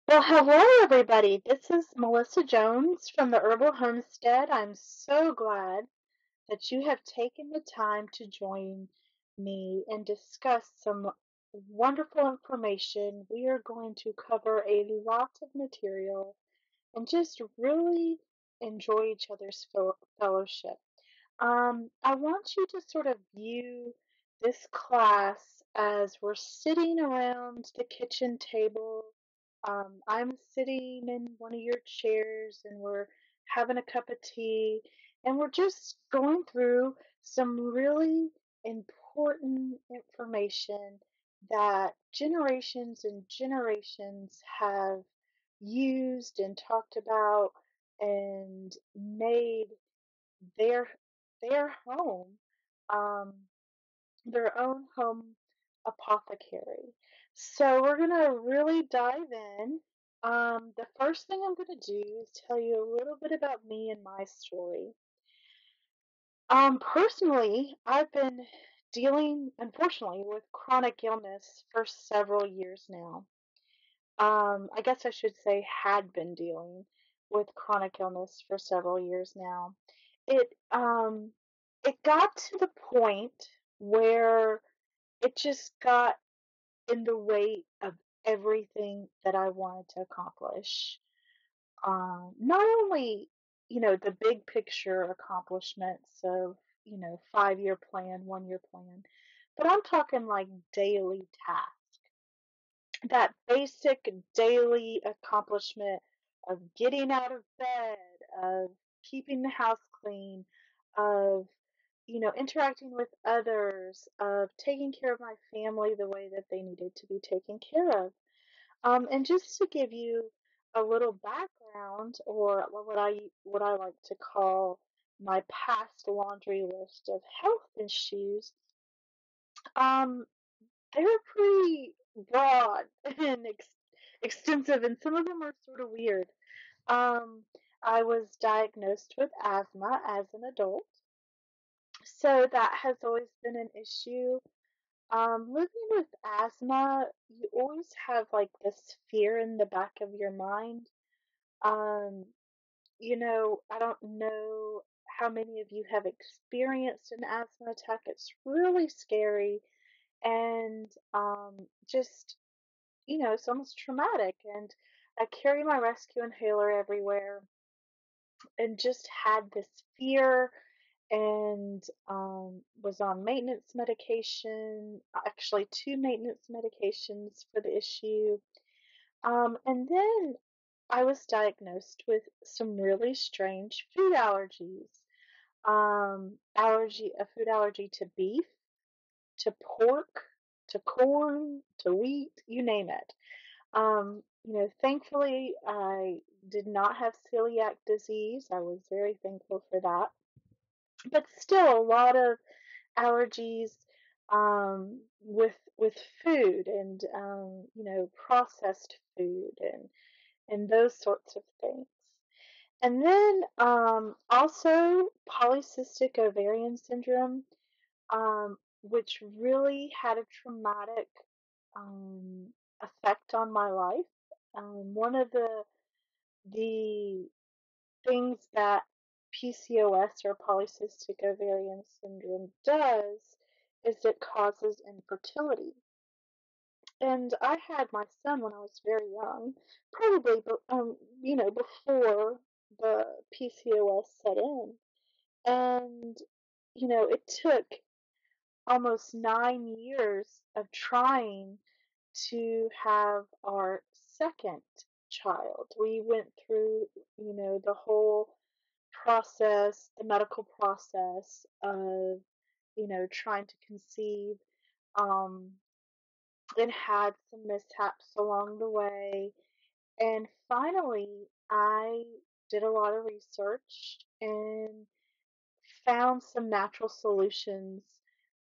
Well, hello everybody. This is Melissa Jones from the Herbal Homestead. I'm so glad that you have taken the time to join me and discuss some wonderful information. We are going to cover a lot of material and just really enjoy each other's fellowship. I want you to sort of view this class as we're sitting around the kitchen table. I'm sitting in one of your chairs and we're having a cup of tea and we're just going through some really important information that generations and generations have used and talked about and made their their home, um, their own home apothecary. So we're gonna really dive in. The first thing I'm gonna do is tell you a little bit about me and my story. Personally, I've been dealing, unfortunately, with chronic illness for several years now. I guess I should say had been dealing with chronic illness for several years now. It it got to the point where it just got in the way of everything that I wanted to accomplish. Not only, the big picture accomplishments of, 5-year plan, 1-year plan, but I'm talking like daily tasks, that basic daily accomplishment of getting out of bed, of keeping the house clean, of interacting with others, of taking care of my family the way that they needed to be taken care of. And just to give you a little background, or what I like to call my past laundry list of health issues, um, they're pretty broad and extensive, and some of them are sort of weird. Um, I was diagnosed with asthma as an adult, so that has always been an issue. Living with asthma, you always have like this fear in the back of your mind. Um, I don't know how many of you have experienced an asthma attack. It's really scary and just it's almost traumatic. And I carry my rescue inhaler everywhere and just had this fear and was on maintenance medication, actually, two maintenance medications for the issue. And then I was diagnosed with some really strange food allergies. A food allergy to beef, to pork, to corn, to wheat, you name it. Thankfully, I did not have celiac disease. I was very thankful for that. But still, a lot of allergies with food and processed food and those sorts of things. And then also polycystic ovarian syndrome, which really had a traumatic um, effect on my life. One of the things that PCOS, or polycystic ovarian syndrome, does is it causes infertility. And I had my son when I was very young, probably before the PCOS set in. And it took almost 9 years of trying to have our second child. We went through, the whole process, the medical process of, trying to conceive, um, and had some mishaps along the way. And finally, I did a lot of research and found some natural solutions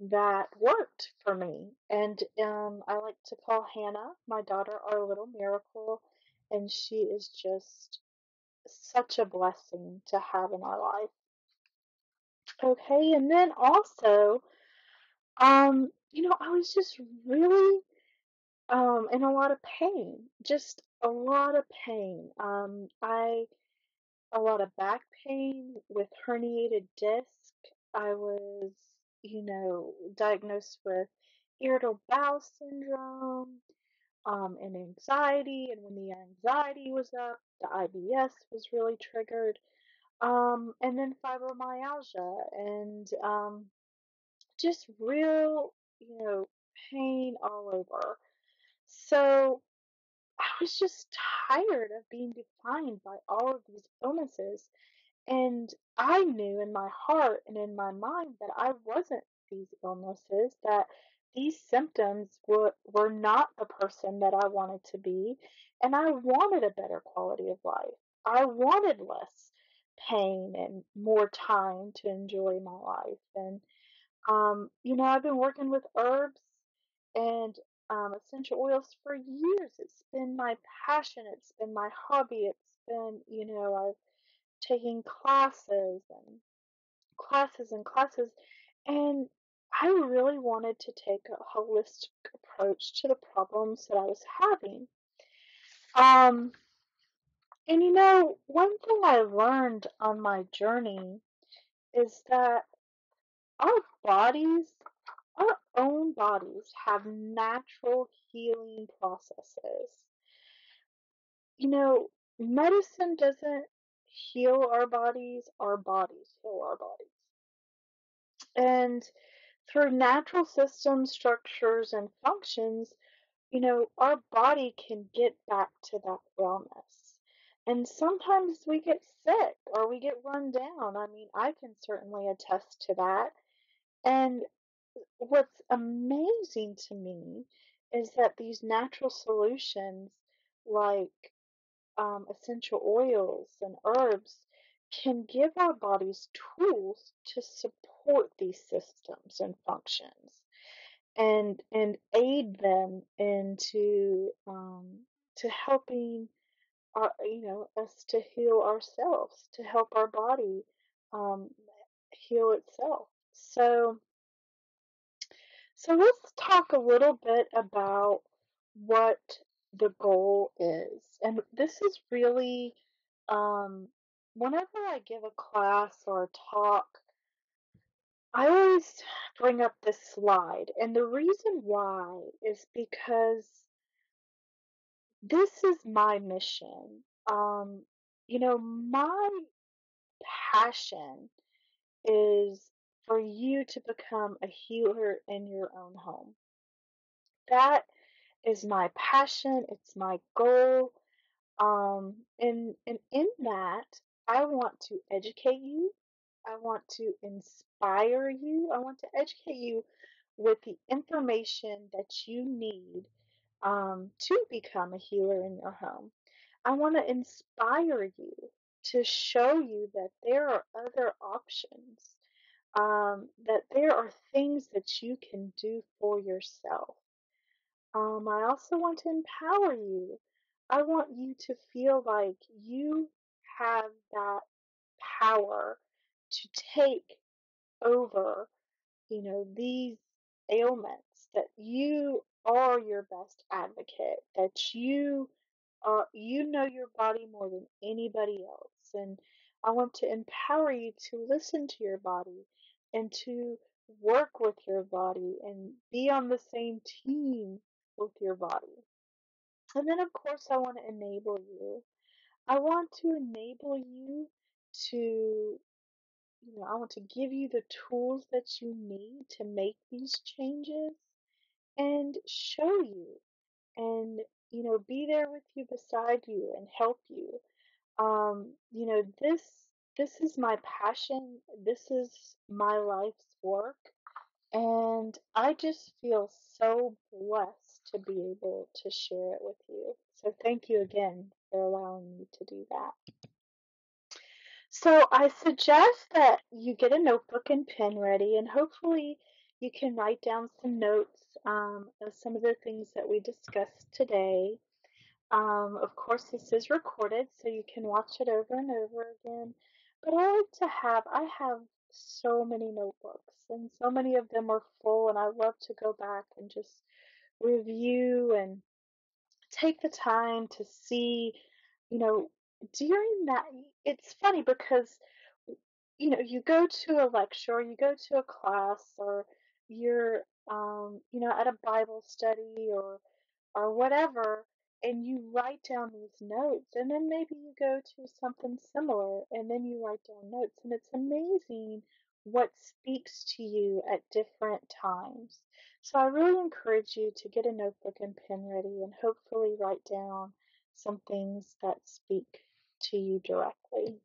that worked for me. And I like to call Hannah, my daughter, our little miracle. And she is just such a blessing to have in our life. Okay, and then also, I was just really in a lot of pain, just a lot of pain. I a lot of back pain with herniated disc. I was, diagnosed with irritable bowel syndrome, and anxiety. And when the anxiety was up, the IBS was really triggered. And then fibromyalgia and just real, pain all over. So I was just tired of being defined by all of these illnesses. And I knew in my heart and in my mind that I wasn't these illnesses, that these symptoms were not the person that I wanted to be. And I wanted a better quality of life. I wanted less pain and more time to enjoy my life. And I've been working with herbs and essential oils for years. It's been my passion. It's been my hobby. It's been, I've taken classes, and I really wanted to take a holistic approach to the problems that I was having. Um, and one thing I learned on my journey is that our bodies, our own bodies, have natural healing processes. Medicine doesn't heal our bodies heal our bodies. And through natural systems, structures, and functions, our body can get back to that wellness. And sometimes we get sick or we get run down. I mean, I can certainly attest to that. And what's amazing to me is that these natural solutions, like essential oils and herbs, can give our bodies tools to support these systems and functions and aid them into to helping us to heal ourselves, to help our body um, heal itself. So let's talk a little bit about what the goal is. And this is really, um, whenever I give a class or a talk, I always bring up this slide. And the reason why is because this is my mission. My passion is for you to become a healer in your own home. That is my passion. It's my goal. And in that, I want to educate you. I want to inspire you. I want to educate you with the information that you need to become a healer in your home. I want to inspire you to show you that there are other options, that there are things that you can do for yourself. I also want to empower you. I want you to feel like you have that power to take over, these ailments, that you are your best advocate, that you know your body more than anybody else. And I want to empower you to listen to your body and to work with your body and be on the same team with your body. And then, of course, I want to enable you. I want to enable you to, I want to give you the tools that you need to make these changes and show you and, be there with you, beside you, and help you. This is my passion. This is my life's work. And I just feel so blessed to be able to share it with you. So thank you again for allowing me to do that. So I suggest that you get a notebook and pen ready, and hopefully you can write down some notes of some of the things that we discussed today. Of course, this is recorded, so you can watch it over and over again. But I have so many notebooks, and so many of them are full, and I love to go back and just review and take the time to see, you know, during that, it's funny because, you go to a lecture, or you go to a class, or you're, at a Bible study, or whatever, and you write down these notes, and then maybe you go to something similar, and then you write down notes, and it's amazing what speaks to you at different times. So I really encourage you to get a notebook and pen ready and hopefully write down some things that speak to you directly.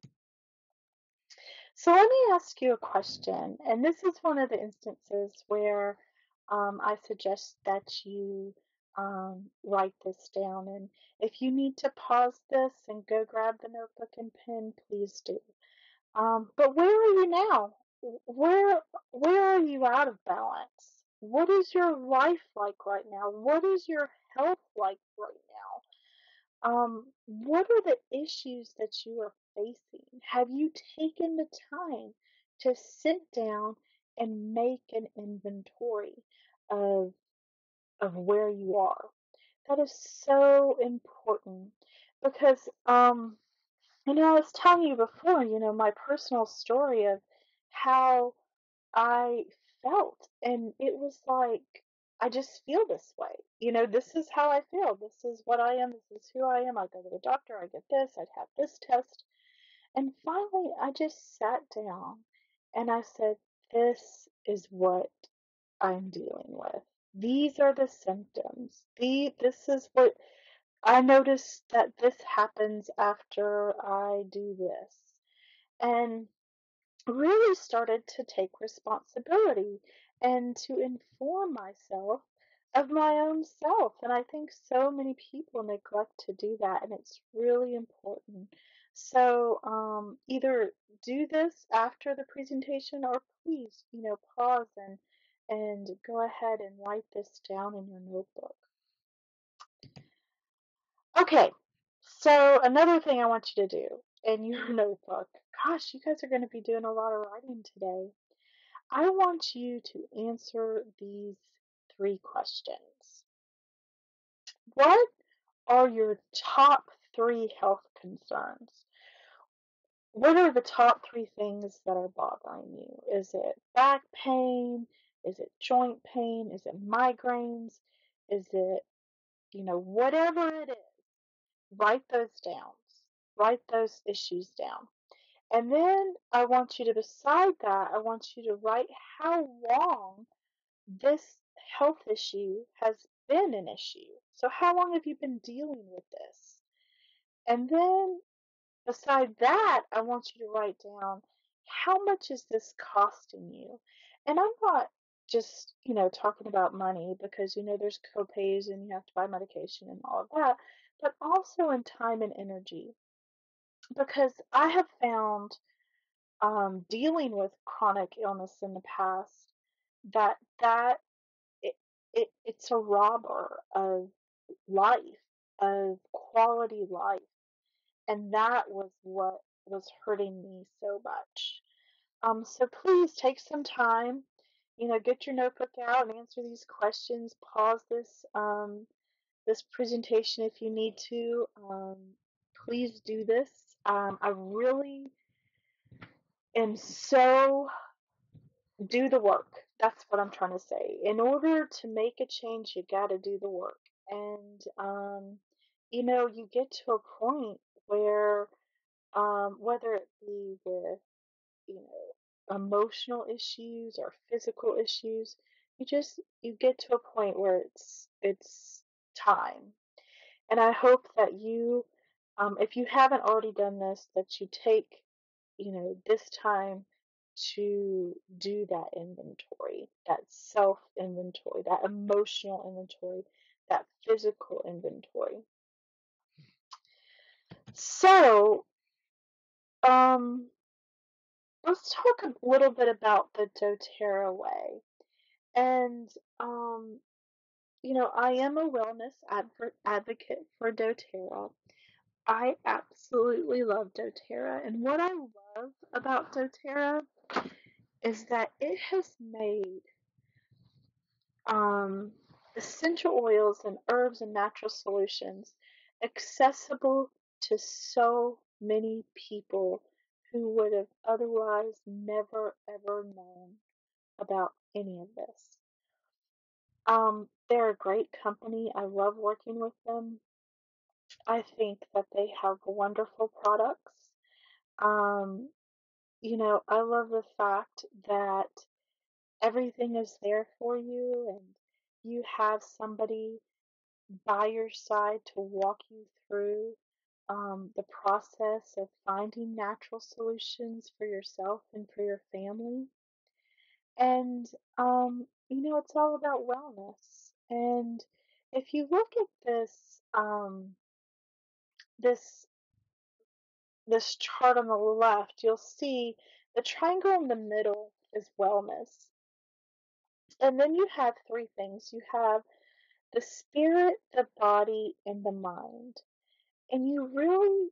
So let me ask you a question, and this is one of the instances where I suggest that you write this down. And if you need to pause this and go grab the notebook and pen, please do. But where are you now? Where are you out of balance? What is your life like right now? What is your health like right now? What are the issues that you are facing? Have you taken the time to sit down and make an inventory of where you are? That is so important because, I was telling you before, my personal story of how I felt, and it was like, I just feel this way. This is how I feel. This is what I am. This is who I am. I go to the doctor. I get this. I'd have this test. And finally, I just sat down and I said, this is what I'm dealing with. These are the symptoms. This is what I notice, that this happens after I do this. And really started to take responsibility and to inform myself of my own self. And I think so many people neglect to do that, and it's really important. So either do this after the presentation, or please, pause and go ahead and write this down in your notebook. Okay, so another thing I want you to do in your notebook, gosh, you guys are going to be doing a lot of writing today. I want you to answer these 3 questions. What are your top 3 health concerns? What are the top 3 things that are bothering you? Is it back pain? Is it joint pain? Is it migraines? Is it, whatever it is, write those down. Write those issues down. And then I want you to, beside that, I want you to write how long this health issue has been an issue. So how long have you been dealing with this? And then beside that, I want you to write down, how much is this costing you? And I'm not just, talking about money, because, there's copays and you have to buy medication and all of that, but also in time and energy. Because I have found, dealing with chronic illness in the past, that it's a robber of life, of quality life, and that was what was hurting me so much. So please take some time, get your notebook out and answer these questions. Pause this presentation if you need to. Please do this. I really am so do the work. That's what I'm trying to say. In order to make a change, you got to do the work. And, you get to a point where, whether it be with, emotional issues or physical issues, you get to a point where it's time. And I hope that you, if you haven't already done this, that you take, this time to do that inventory, that self inventory, that emotional inventory, that physical inventory. So, let's talk a little bit about the Doterra Way. And, I am a wellness advocate for Doterra. I absolutely love Doterra. And what I love about Doterra is that it has made essential oils and herbs and natural solutions accessible to so many people who would have otherwise never ever known about any of this. They're a great company. I love working with them. I think that they have wonderful products. Um, I love the fact that everything is there for you and you have somebody by your side to walk you through the process of finding natural solutions for yourself and for your family. And, it's all about wellness. And if you look at this, this chart on the left, you'll see the triangle in the middle is wellness. And then you have three things. You have the spirit, the body, and the mind. And you really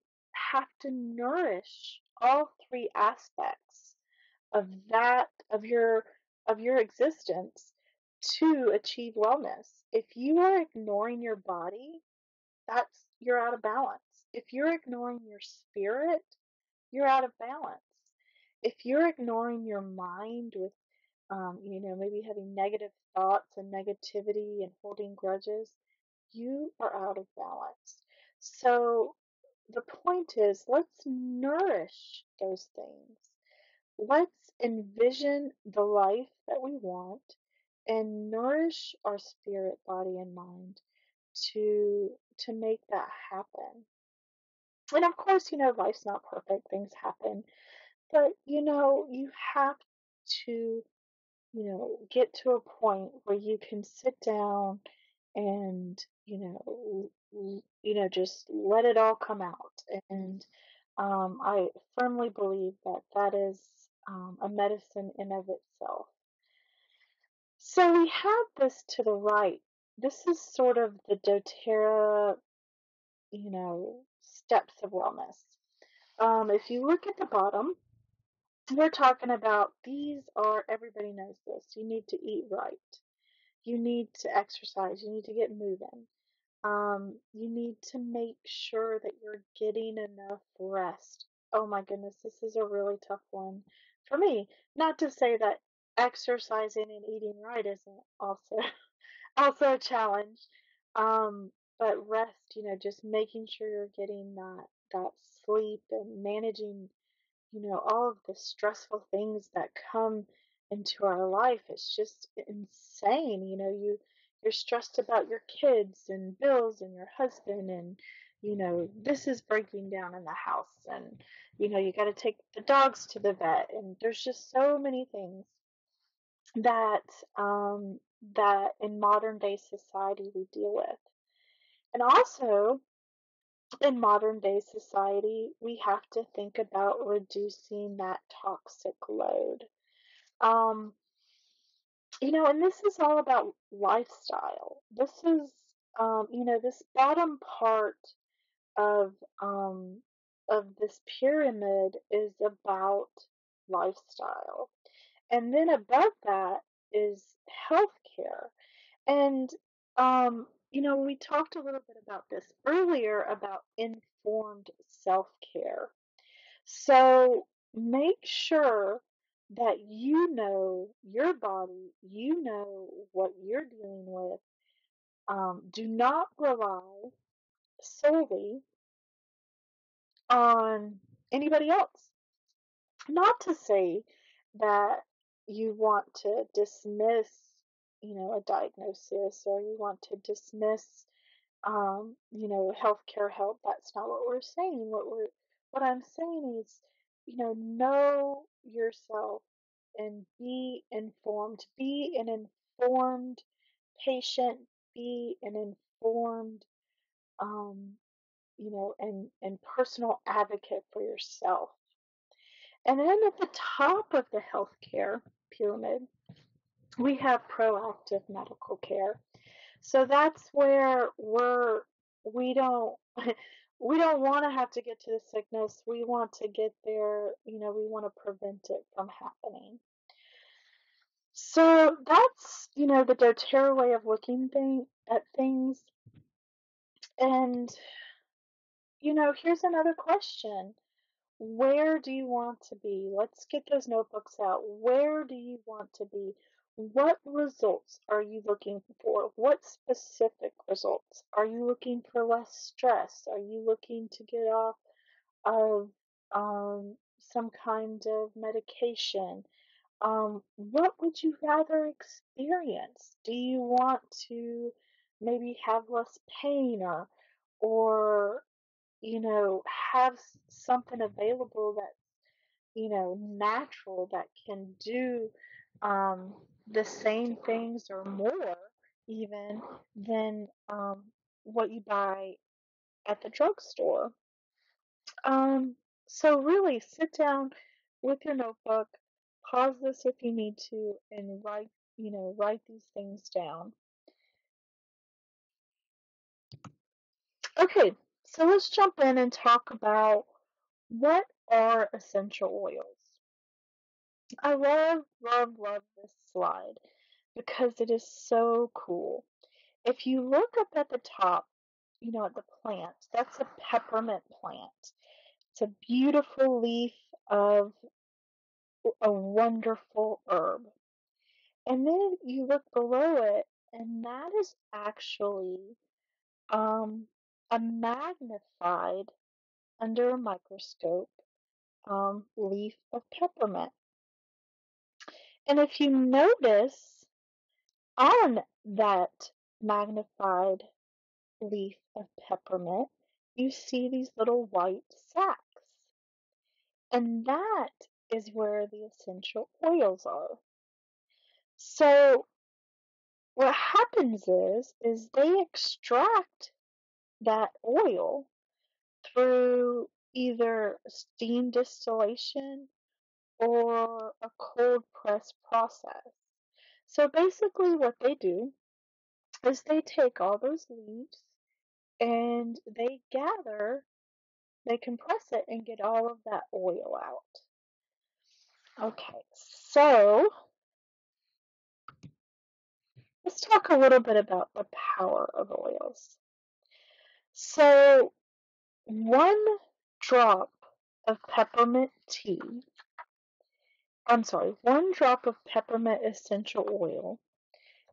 have to nourish all three aspects of that of your existence to achieve wellness. If you are ignoring your body, that's you're out of balance. If you're ignoring your spirit, you're out of balance. If you're ignoring your mind with maybe having negative thoughts and negativity and holding grudges, you are out of balance. So the point is, let's nourish those things. Let's envision the life that we want and nourish our spirit, body, and mind to make that happen. And of course, life's not perfect, things happen, but you have to get to a point where you can sit down and, just let it all come out. And I firmly believe that that is a medicine in of itself. So we have this to the right. This is sort of the doTERRA, steps of wellness. If you look at the bottom, we're talking about these are, everybody knows this. You need to eat right. You need to exercise. You need to get moving. You need to make sure that you're getting enough rest. Oh my goodness, this is a really tough one for me. Not to say that exercising and eating right isn't also also a challenge. But rest, just making sure you're getting that sleep and managing all of the stressful things that come into our life. It's just insane. You're stressed about your kids and bills and your husband and this is breaking down in the house and you got to take the dogs to the vet and there's just so many things that that in modern day society we deal with. And also in modern day society, we have to think about reducing that toxic load. Um, and this is all about lifestyle. This is, this bottom part of um, of this pyramid is about lifestyle, and then above that is healthcare. And, we talked a little bit about this earlier about informed self care. So make sure that you know your body, you know what you're dealing with. Do not rely solely on anybody else. Not to say that you want to dismiss, a diagnosis or you want to dismiss, healthcare help. That's not what we're saying. What I'm saying is, know yourself and be informed. Be an informed patient. Be an informed, and personal advocate for yourself. And then at the top of the healthcare pyramid, we have proactive medical care. So that's where we don't we don't want to have to get to the sickness. We want to get there, we want to prevent it from happening. So that's, the doTERRA way of looking at things. And, here's another question. Where do you want to be? Let's get those notebooks out. Where do you want to be? What results are you looking for? What specific results? Are you looking for less stress? Are you looking to get off of some kind of medication? What would you rather experience? Do you want to maybe have less pain or have something available that natural that can do um, the same things or more even than what you buy at the drugstore. Um, so really sit down with your notebook, pause this if you need to, and write these things down. Okay, so let's jump in and talk about what are essential oils. I love this slide because it is so cool. If you look up at the top, at the plant, that's a peppermint plant. It's a beautiful leaf of a wonderful herb. And then you look below it, and that is actually um, a magnified, under a microscope, leaf of peppermint. And if you notice on that magnified leaf of peppermint, you see these little white sacs. And that is where the essential oils are. So what happens is they extract that oil through either steam distillation or a cold press process. So basically what they do is they take all those leaves and they compress it and get all of that oil out. Okay, so let's talk a little bit about the power of oils. So, one drop of peppermint tea, one drop of peppermint essential oil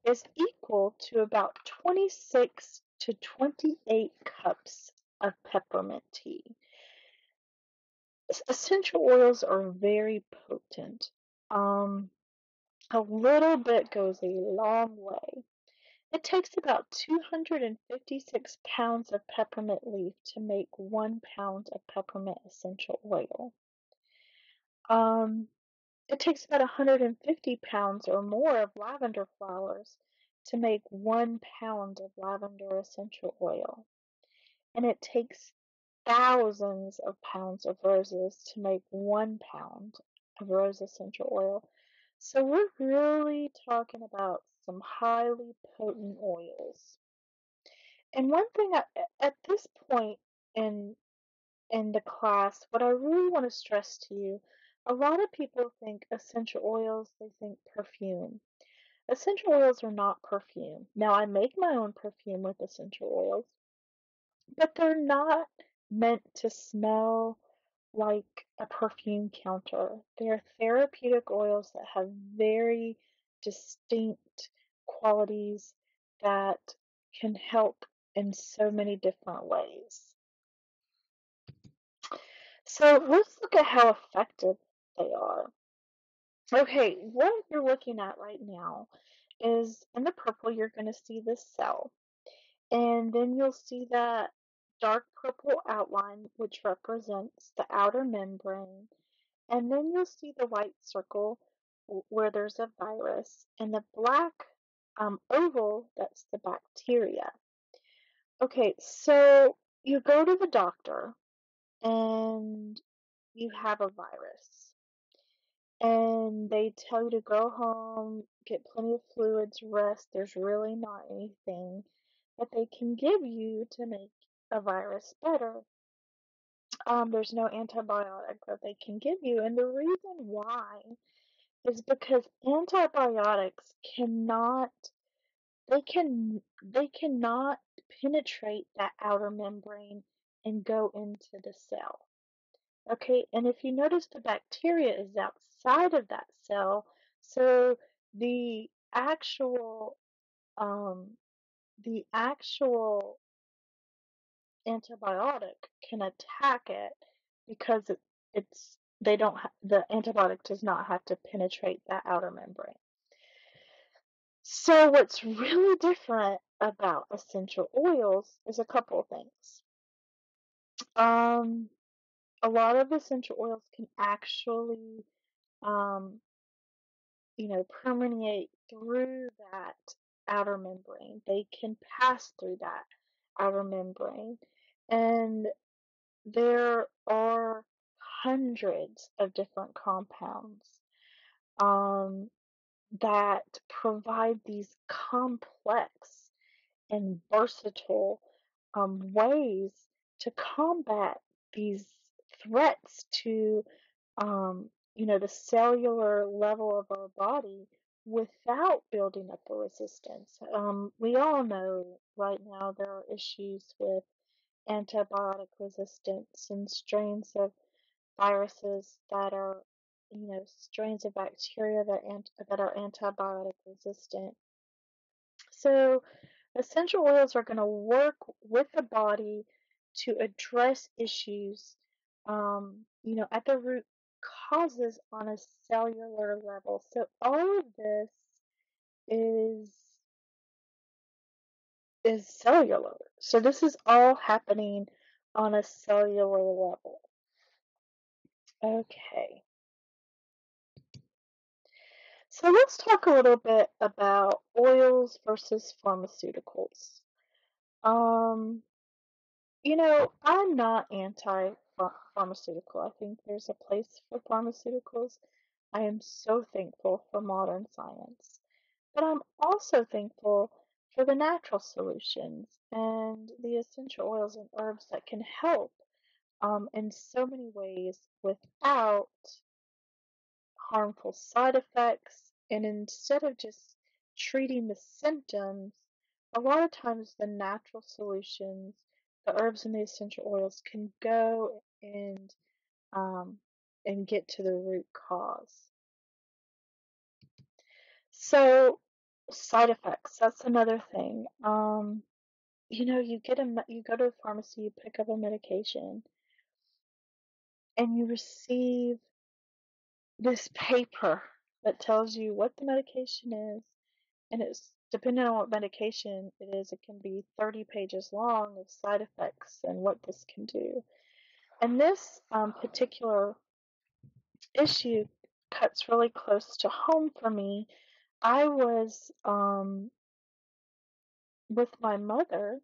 is equal to about 26 to 28 cups of peppermint tea. Essential oils are very potent. A little bit goes a long way. It takes about 256 pounds of peppermint leaf to make 1 pound of peppermint essential oil. It takes about 150 pounds or more of lavender flowers to make 1 pound of lavender essential oil. And it takes thousands of pounds of roses to make 1 pound of rose essential oil. So we're really talking about some highly potent oils. And one thing at this point in the class, what I really want to stress to you, a lot of people think essential oils, they think perfume. Essential oils are not perfume. Now, I make my own perfume with essential oils, but they're not meant to smell like a perfume counter. They're therapeutic oils that have very distinct qualities that can help in so many different ways. So let's look at how effective they are. Okay, what you're looking at right now is in the purple, you're going to see this cell. And then you'll see that dark purple outline, which represents the outer membrane. And then you'll see the white circle where there's a virus, and the black oval, that's the bacteria. Okay, so you go to the doctor and you have a virus, and they tell you to go home, get plenty of fluids, rest. There's really not anything that they can give you to make a virus better. There's no antibiotic that they can give you, and the reason why is because antibiotics they cannot penetrate that outer membrane and go into the cell. Okay, and if you notice the bacteria is outside of that cell, so the actual um, the actual antibiotic can attack it because it's they don't the antibiotic does not have to penetrate that outer membrane. So what's really different about essential oils is a couple of things. Um, a lot of essential oils can actually um, permeate through that outer membrane. They can pass through that outer membrane. And there are hundreds of different compounds um, that provide these complex and versatile ways to combat these threats to the cellular level of our body without building up a resistance. We all know right now there are issues with antibiotic resistance and strains of viruses that are, strains of bacteria that are antibiotic resistant. So, essential oils are going to work with the body to address issues, at the root causes on a cellular level. So all of this is is cellular. So this is all happening on a cellular level. Okay. So let's talk a little bit about oils versus pharmaceuticals. Um, I'm not anti-pharmaceutical. I think there's a place for pharmaceuticals. I am so thankful for modern science. But I'm also thankful for the natural solutions and the essential oils and herbs that can help in so many ways without harmful side effects. And instead of just treating the symptoms, a lot of times the natural solutions, the herbs and the essential oils can go um, and get to the root cause. So side effects, that's another thing. You go to a pharmacy, you pick up a medication, and you receive this paper that tells you what the medication is, and it's depending on what medication it is, it can be 30 pages long of side effects and what this can do. And this particular issue cuts really close to home for me. I was with my mother,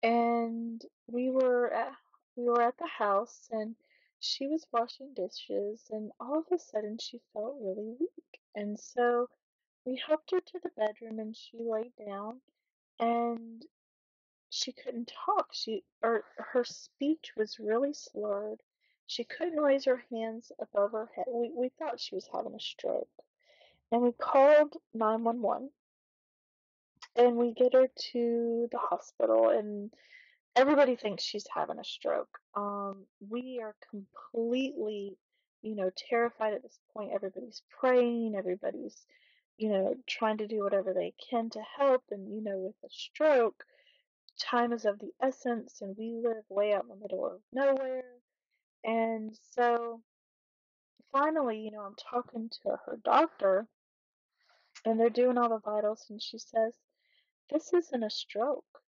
and we were at the house, and she was washing dishes, and all of a sudden she felt really weak, and so we helped her to the bedroom, and she laid down, and she couldn't talk. Her speech was really slurred. She couldn't raise her hands above her head. We thought she was having a stroke, and we called 911, and we get her to the hospital, and everybody thinks she's having a stroke. We are completely, terrified at this point. Everybody's praying, everybody's, trying to do whatever they can to help. And, with a stroke, time is of the essence, and we live way out in the middle of nowhere. And so finally, I'm talking to her doctor, and they're doing all the vitals, and she says, "This isn't a stroke.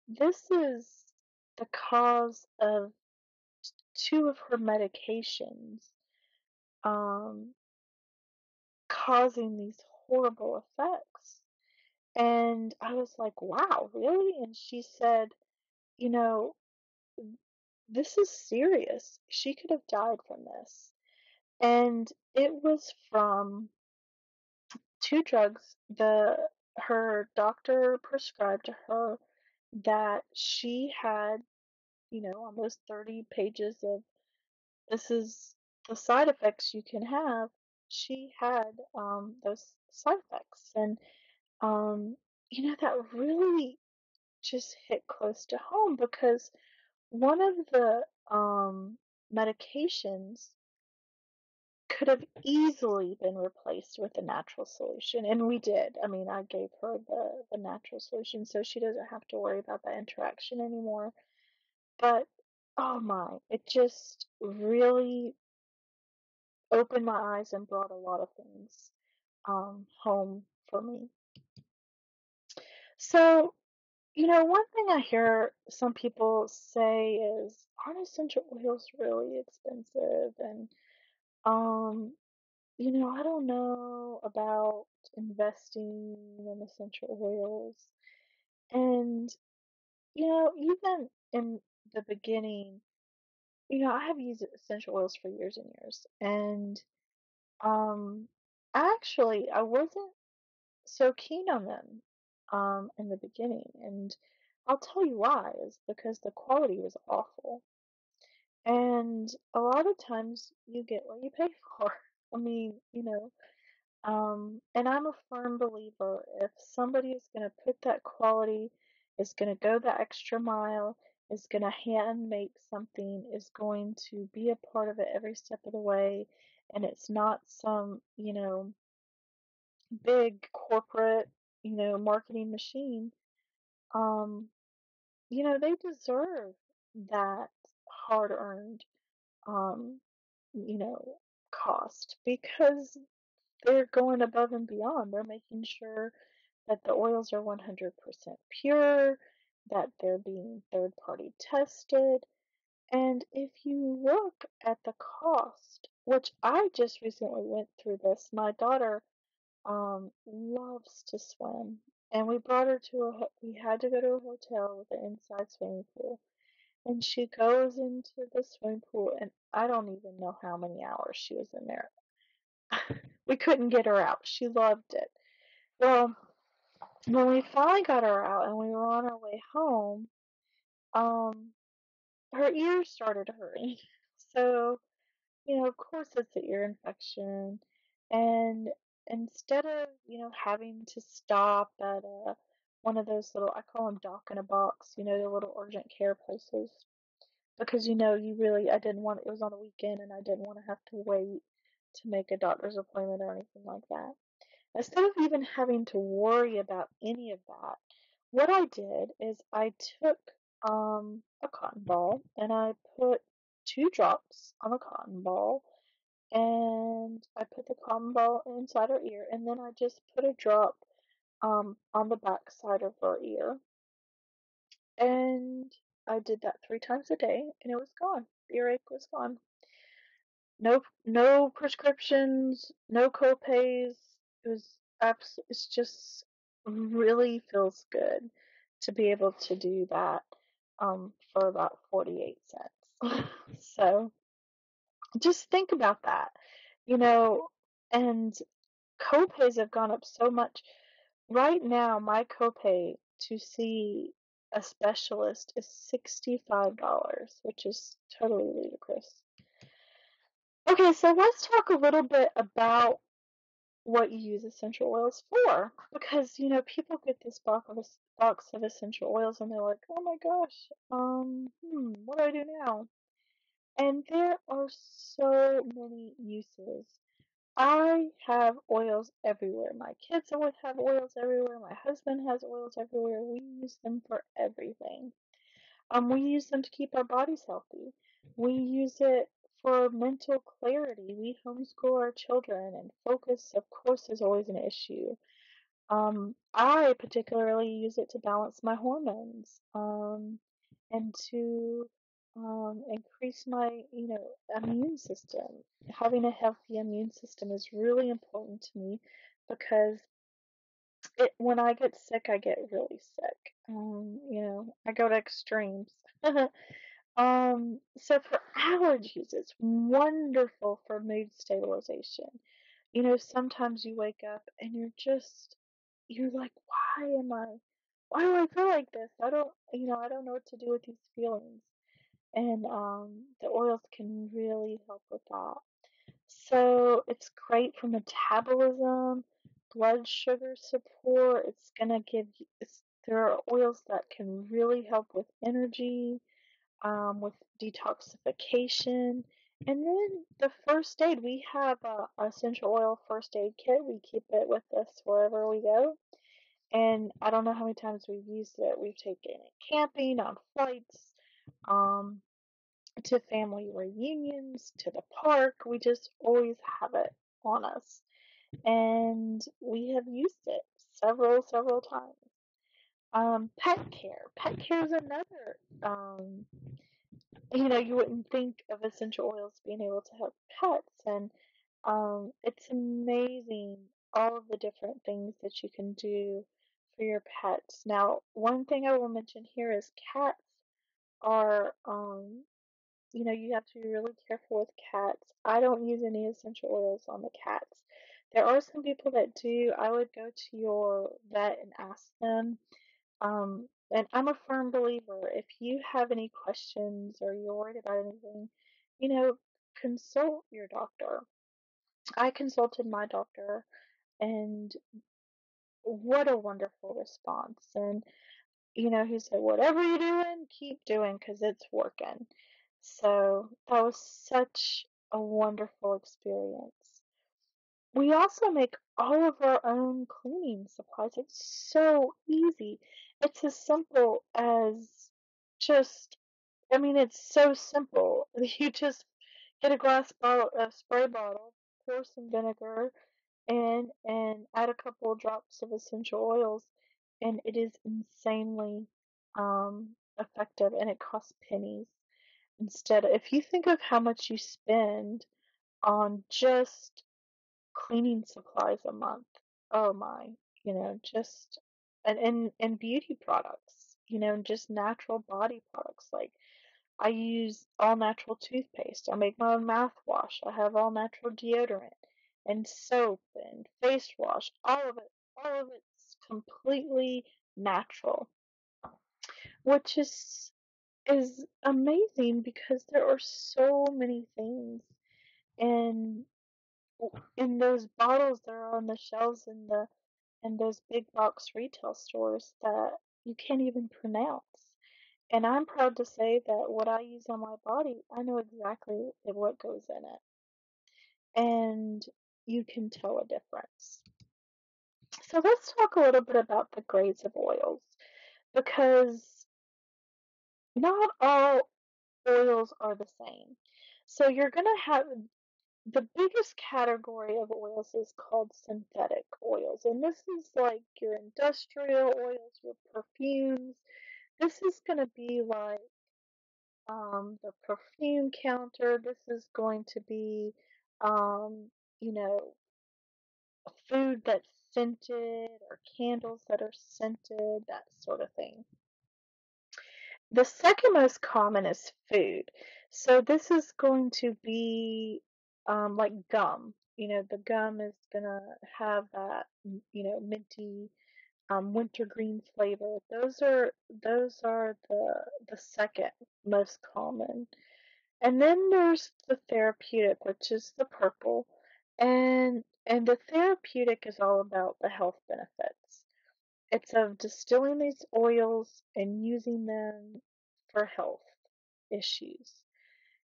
This is the cause of two of her medications um, causing these horrible effects." And I was like, wow, really? And she said, you know, this is serious. She could have died from this. And it was from two drugs her doctor prescribed to her that she had, almost 30 pages of this is the side effects you can have. she had those side effects. And, um, that really just hit close to home because one of the medications could have easily been replaced with a natural solution. And we did. I mean, I gave her the natural solution so she doesn't have to worry about that interaction anymore. But oh my, it just really opened my eyes and brought a lot of things home for me. So, one thing I hear some people say is, aren't essential oils really expensive? And, um, I don't know about investing in essential oils. And, even in the beginning, I have used essential oils for years and years. And um, actually, I wasn't so keen on them in the beginning. And I'll tell you why, is because the quality was awful. And a lot of times you get what you pay for. I mean, and I'm a firm believer if somebody is going to put that quality, is going to go the extra mile, is going to hand make something, is going to be a part of it every step of the way, and it's not some, big corporate, marketing machine, um, they deserve that hard earned, um, you know, cost because they're going above and beyond. They're making sure that the oils are 100% pure, that they're being third party tested. And if you look at the cost, which I just recently went through this, my daughter loves to swim. And we brought her to we had to go to a hotel with an inside swimming pool. And she goes into the swimming pool, and I don't even know how many hours she was in there. We couldn't get her out. She loved it. Well, when we finally got her out and we were on our way home, um, her ears started hurting. So, of course it's an ear infection. And instead of, having to stop at one of those little, I call them doc in a box, the little urgent care places. Because, I didn't want, it was on a weekend and I didn't want to have to wait to make a doctor's appointment or anything like that. Instead of even having to worry about any of that, what I did is I took a cotton ball and I put 2 drops on a cotton ball and I put the cotton ball inside her ear and then I just put a drop on the back side of her ear. And I did that 3 times a day and it was gone. The earache was gone. No prescriptions, no copays. It was it's just really feels good to be able to do that for about 48 cents. So just think about that, you know, and copays have gone up so much. Right now, my copay to see a specialist is $65, which is totally ludicrous. Okay, so let's talk a little bit about what you use essential oils for. Because, people get this box of essential oils and they're like, oh my gosh, what do I do now? And there are so many uses. I have oils everywhere. My kids always have oils everywhere. My husband has oils everywhere. We use them for everything. We use them to keep our bodies healthy. We use it for mental clarity. We homeschool our children, and focus, of course, is always an issue. I particularly use it to balance my hormones and to increase my, immune system. Having a healthy immune system is really important to me because when I get sick, I get really sick. I go to extremes. So for allergies, it's wonderful for mood stabilization. Sometimes you wake up and you're like, why do I feel like this? I don't know what to do with these feelings. And the oils can really help with that. So it's great for metabolism, blood sugar support. It's gonna give you, there are oils that can really help with energy, with detoxification. And then the first aid, we have a essential oil first aid kit. We keep it with us wherever we go. And I don't know how many times we've used it. We've taken it camping, on flights, um, to family reunions, to the park. We just always have it on us. And we have used it several times. Pet care. Pet care is another, you wouldn't think of essential oils being able to help pets. And it's amazing all of the different things that you can do for your pets. Now, one thing I will mention here is cats are, you have to be really careful with cats. I don't use any essential oils on the cats. There are some people that do. I would go to your vet and ask them. And I'm a firm believer. If you have any questions or you're worried about anything, you know, consult your doctor. I consulted my doctor, and what a wonderful response. And, he said, whatever you're doing, keep doing because it's working. So that was such a wonderful experience. We also make all of our own cleaning supplies. It's so easy. It's as simple as just, it's so simple. You just get a glass bottle, a spray bottle, pour some vinegar in, and add a couple of drops of essential oils, and it is insanely effective, and it costs pennies. Instead, if you think of how much you spend on just cleaning supplies a month. Oh my, just and beauty products, just natural body products. Like I use all natural toothpaste. I make my own mouthwash. I have all natural deodorant and soap and face wash. All of it's completely natural, which is amazing because there are so many things in in those bottles that are on the shelves in those big box retail stores that you can't even pronounce. And I'm proud to say that what I use on my body, I know exactly what goes in it. And you can tell a difference. So let's talk a little bit about the grades of oils because not all oils are the same. So you're going to have the biggest category of oils is called synthetic oils, and this is like your industrial oils, your perfumes. This is going to be like the perfume counter. This is going to be, um, you know, food that's scented or candles that are scented, that sort of thing. The second most common is food. So this is going to be like gum. The gum is gonna have that, minty, wintergreen flavor. Those are the second most common. And then there's the therapeutic, which is the purple, and the therapeutic is all about the health benefits. It's of distilling these oils and using them for health issues.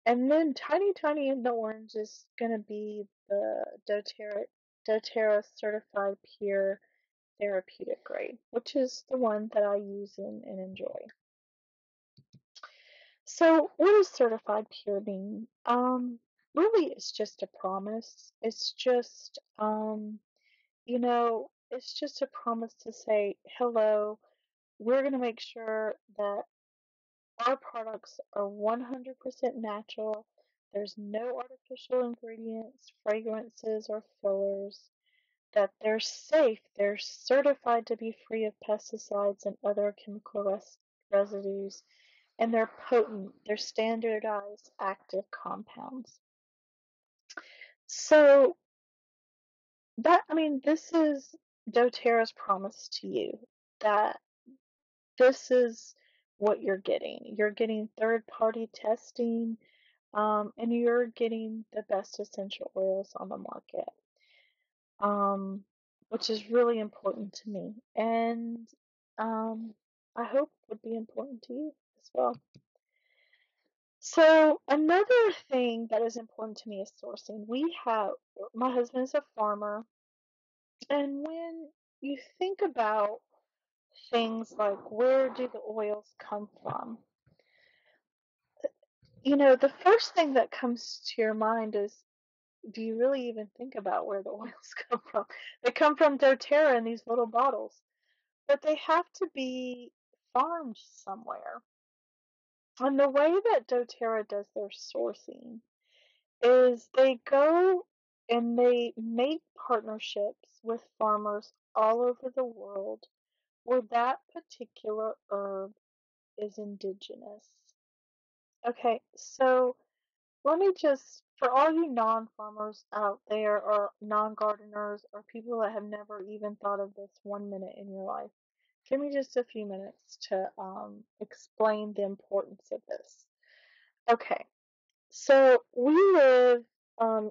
And then tiny in the orange is going to be the doTERRA certified pure therapeutic grade, which is the one that I use and enjoy. So what does certified pure mean? Really it's just a promise. It's just a promise to say, hello, we're going to make sure that our products are 100% natural. There's no artificial ingredients, fragrances, or fillers. That they're safe. They're certified to be free of pesticides and other chemical residues. And they're potent. They're standardized active compounds. So this is doTERRA's promise to you that this is what you're getting. You're getting third-party testing. and you're getting the best essential oils on the market, um, which is really important to me, and um, I hope would be important to you as well. So another thing that is important to me is sourcing. My husband is a farmer, and when you think about things like where do the oils come from, the first thing that comes to your mind is, do you really even think about where the oils come from? They come from doTERRA in these little bottles, but they have to be farmed somewhere. And the way that doTERRA does their sourcing is they go and they make partnerships with farmers all over the world where that particular herb is indigenous. Okay, so let me just, for all you non-farmers out there or non-gardeners or people that have never even thought of this 1 minute in your life, give me just a few minutes to explain the importance of this. Okay, so we live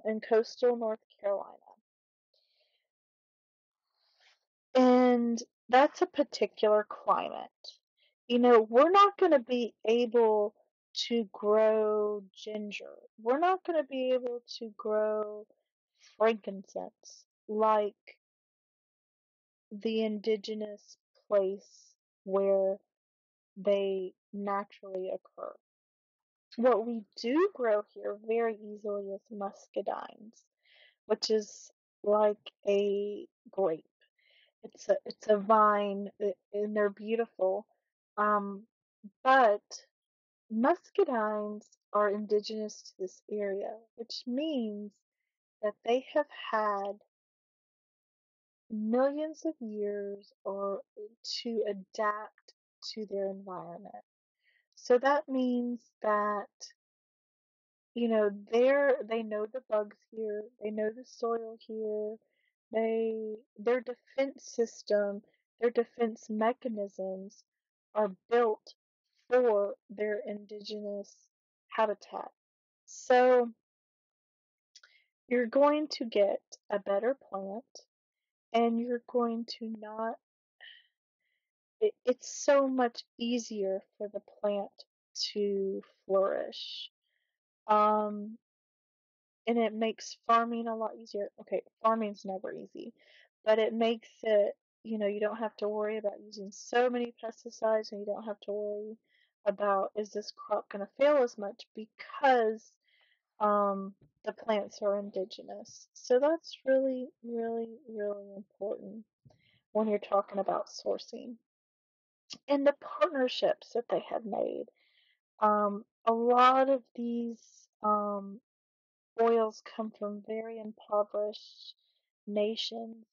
in coastal North Carolina, and that's a particular climate. We're not going to be able to grow ginger. We're not going to be able to grow frankincense like the indigenous place where they naturally occur. What we do grow here very easily is muscadines, which is like a grape. It's a vine, and they're beautiful. Um, but muscadines are indigenous to this area, which means that they have had millions of years or to adapt to their environment. So that means that they know the bugs here, they know the soil here, their defense system, their defense mechanisms are built for their indigenous habitat. So you're going to get a better plant, and you're going to not, it's so much easier for the plant to flourish. Um, and it makes farming a lot easier. Okay, farming's never easy, but it makes it, you don't have to worry about using so many pesticides, and you don't have to worry about, is this crop going to fail as much because um, the plants are indigenous. So that's really, really, really important when you're talking about sourcing. And the partnerships that they have made. A lot of these oils come from very impoverished nations,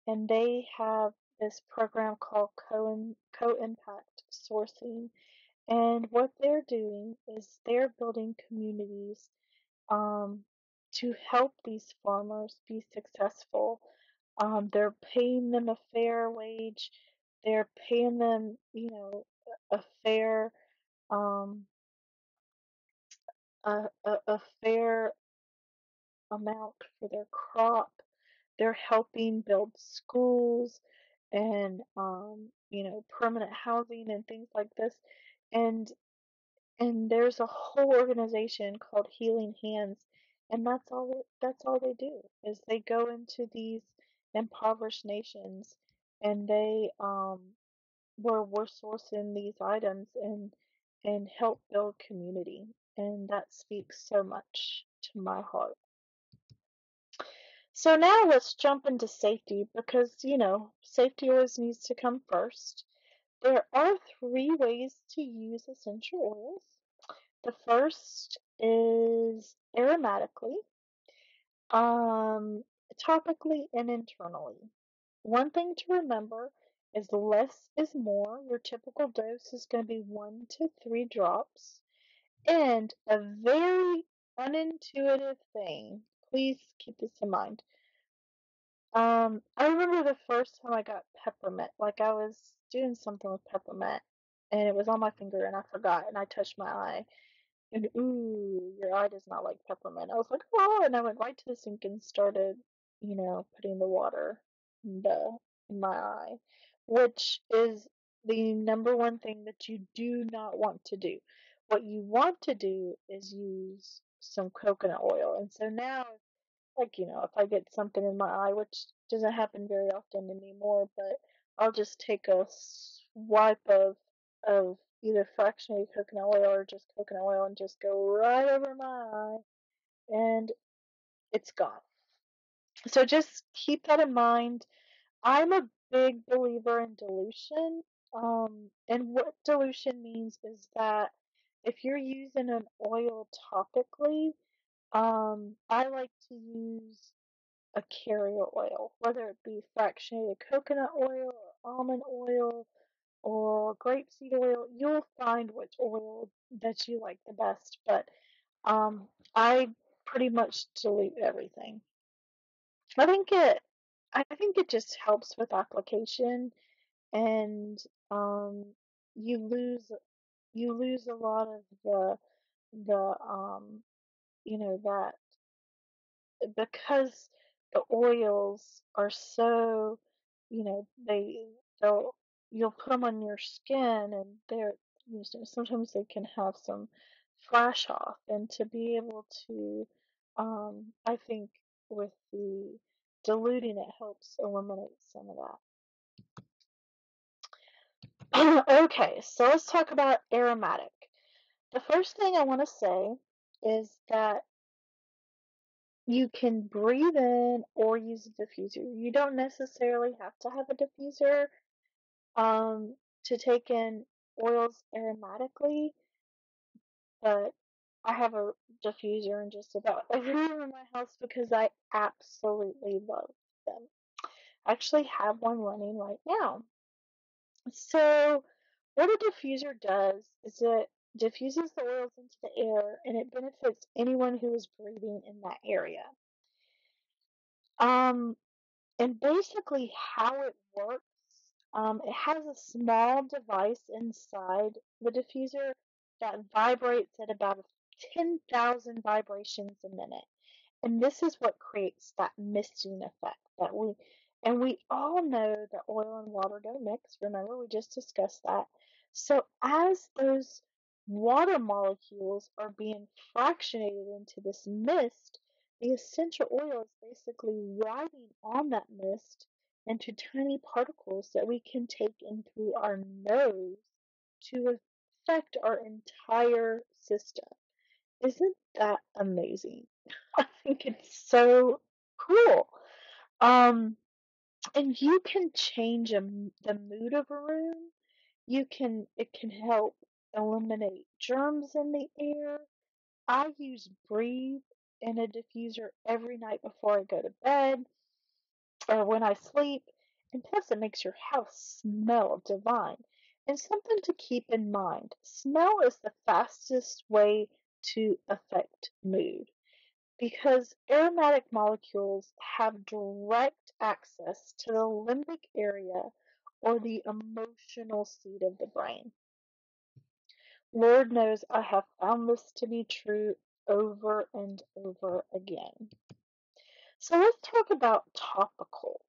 and they have this program called co-impact sourcing. And what they're doing is they're building communities um, to help these farmers be successful. They're paying them a fair wage. They're paying them, a fair um, a fair amount for their crop. They're helping build schools and permanent housing and things like this. And there's a whole organization called Healing Hands, and that's all they do is they go into these impoverished nations, and they where we're sourcing these items and help build community, and that speaks so much to my heart. So now let's jump into safety, because safety always needs to come first. There are 3 ways to use essential oils. The first is aromatically, um, topically, and internally. One thing to remember is less is more. Your typical dose is going to be 1 to 3 drops. And a very unintuitive thing, please keep this in mind. I remember the first time I got peppermint, like I was doing something with peppermint, and it was on my finger, and I forgot, and I touched my eye. And ooh, your eye does not like peppermint. I was like, oh, and I went right to the sink and started, putting the water in in my eye, which is the number one thing that you do not want to do. What you want to do is use some coconut oil. And so now, like, if I get something in my eye, which doesn't happen very often anymore, but I'll just take a swipe of either fractionated coconut oil or just coconut oil and just go right over my eye, and it's gone. So just keep that in mind. I'm a big believer in dilution. And what dilution means is that if you're using an oil topically, I like to use a carrier oil, whether it be fractionated coconut oil or almond oil or grapeseed oil. You'll find which oil that you like the best, but I pretty much dilute everything. I think it I think it just helps with application, and um, you lose you lose a lot of the that because the oils are so, they'll you'll put them on your skin, and sometimes they can have some flash off, and to be able to, I think with the diluting, it helps eliminate some of that. Okay, so let's talk about aromatic. The first thing I want to say is that you can breathe in or use a diffuser. You don't necessarily have to have a diffuser um, to take in oils aromatically, but I have a diffuser in just about every room in my house because I absolutely love them. I actually have one running right now. So, what a diffuser does is it diffuses the oils into the air, and it benefits anyone who is breathing in that area. Um, And basically, how it works, it has a small device inside the diffuser that vibrates at about 10,000 vibrations a minute. And this is what creates that misting effect and we all know that oil and water don't mix. Remember, we just discussed that. So as those water molecules are being fractionated into this mist, the essential oil is basically riding on that mist into tiny particles that we can take in through our nose to affect our entire system. Isn't that amazing? I think it's so cool. Um, and you can change the mood of a room. It can help eliminate germs in the air. I use Breathe in a diffuser every night before I go to bed or when I sleep. And plus, it makes your house smell divine. And something to keep in mind, smell is the fastest way to affect mood because aromatic molecules have direct access to the limbic area or the emotional seat of the brain. Lord knows I have found this to be true over and over again. So let's talk about topical.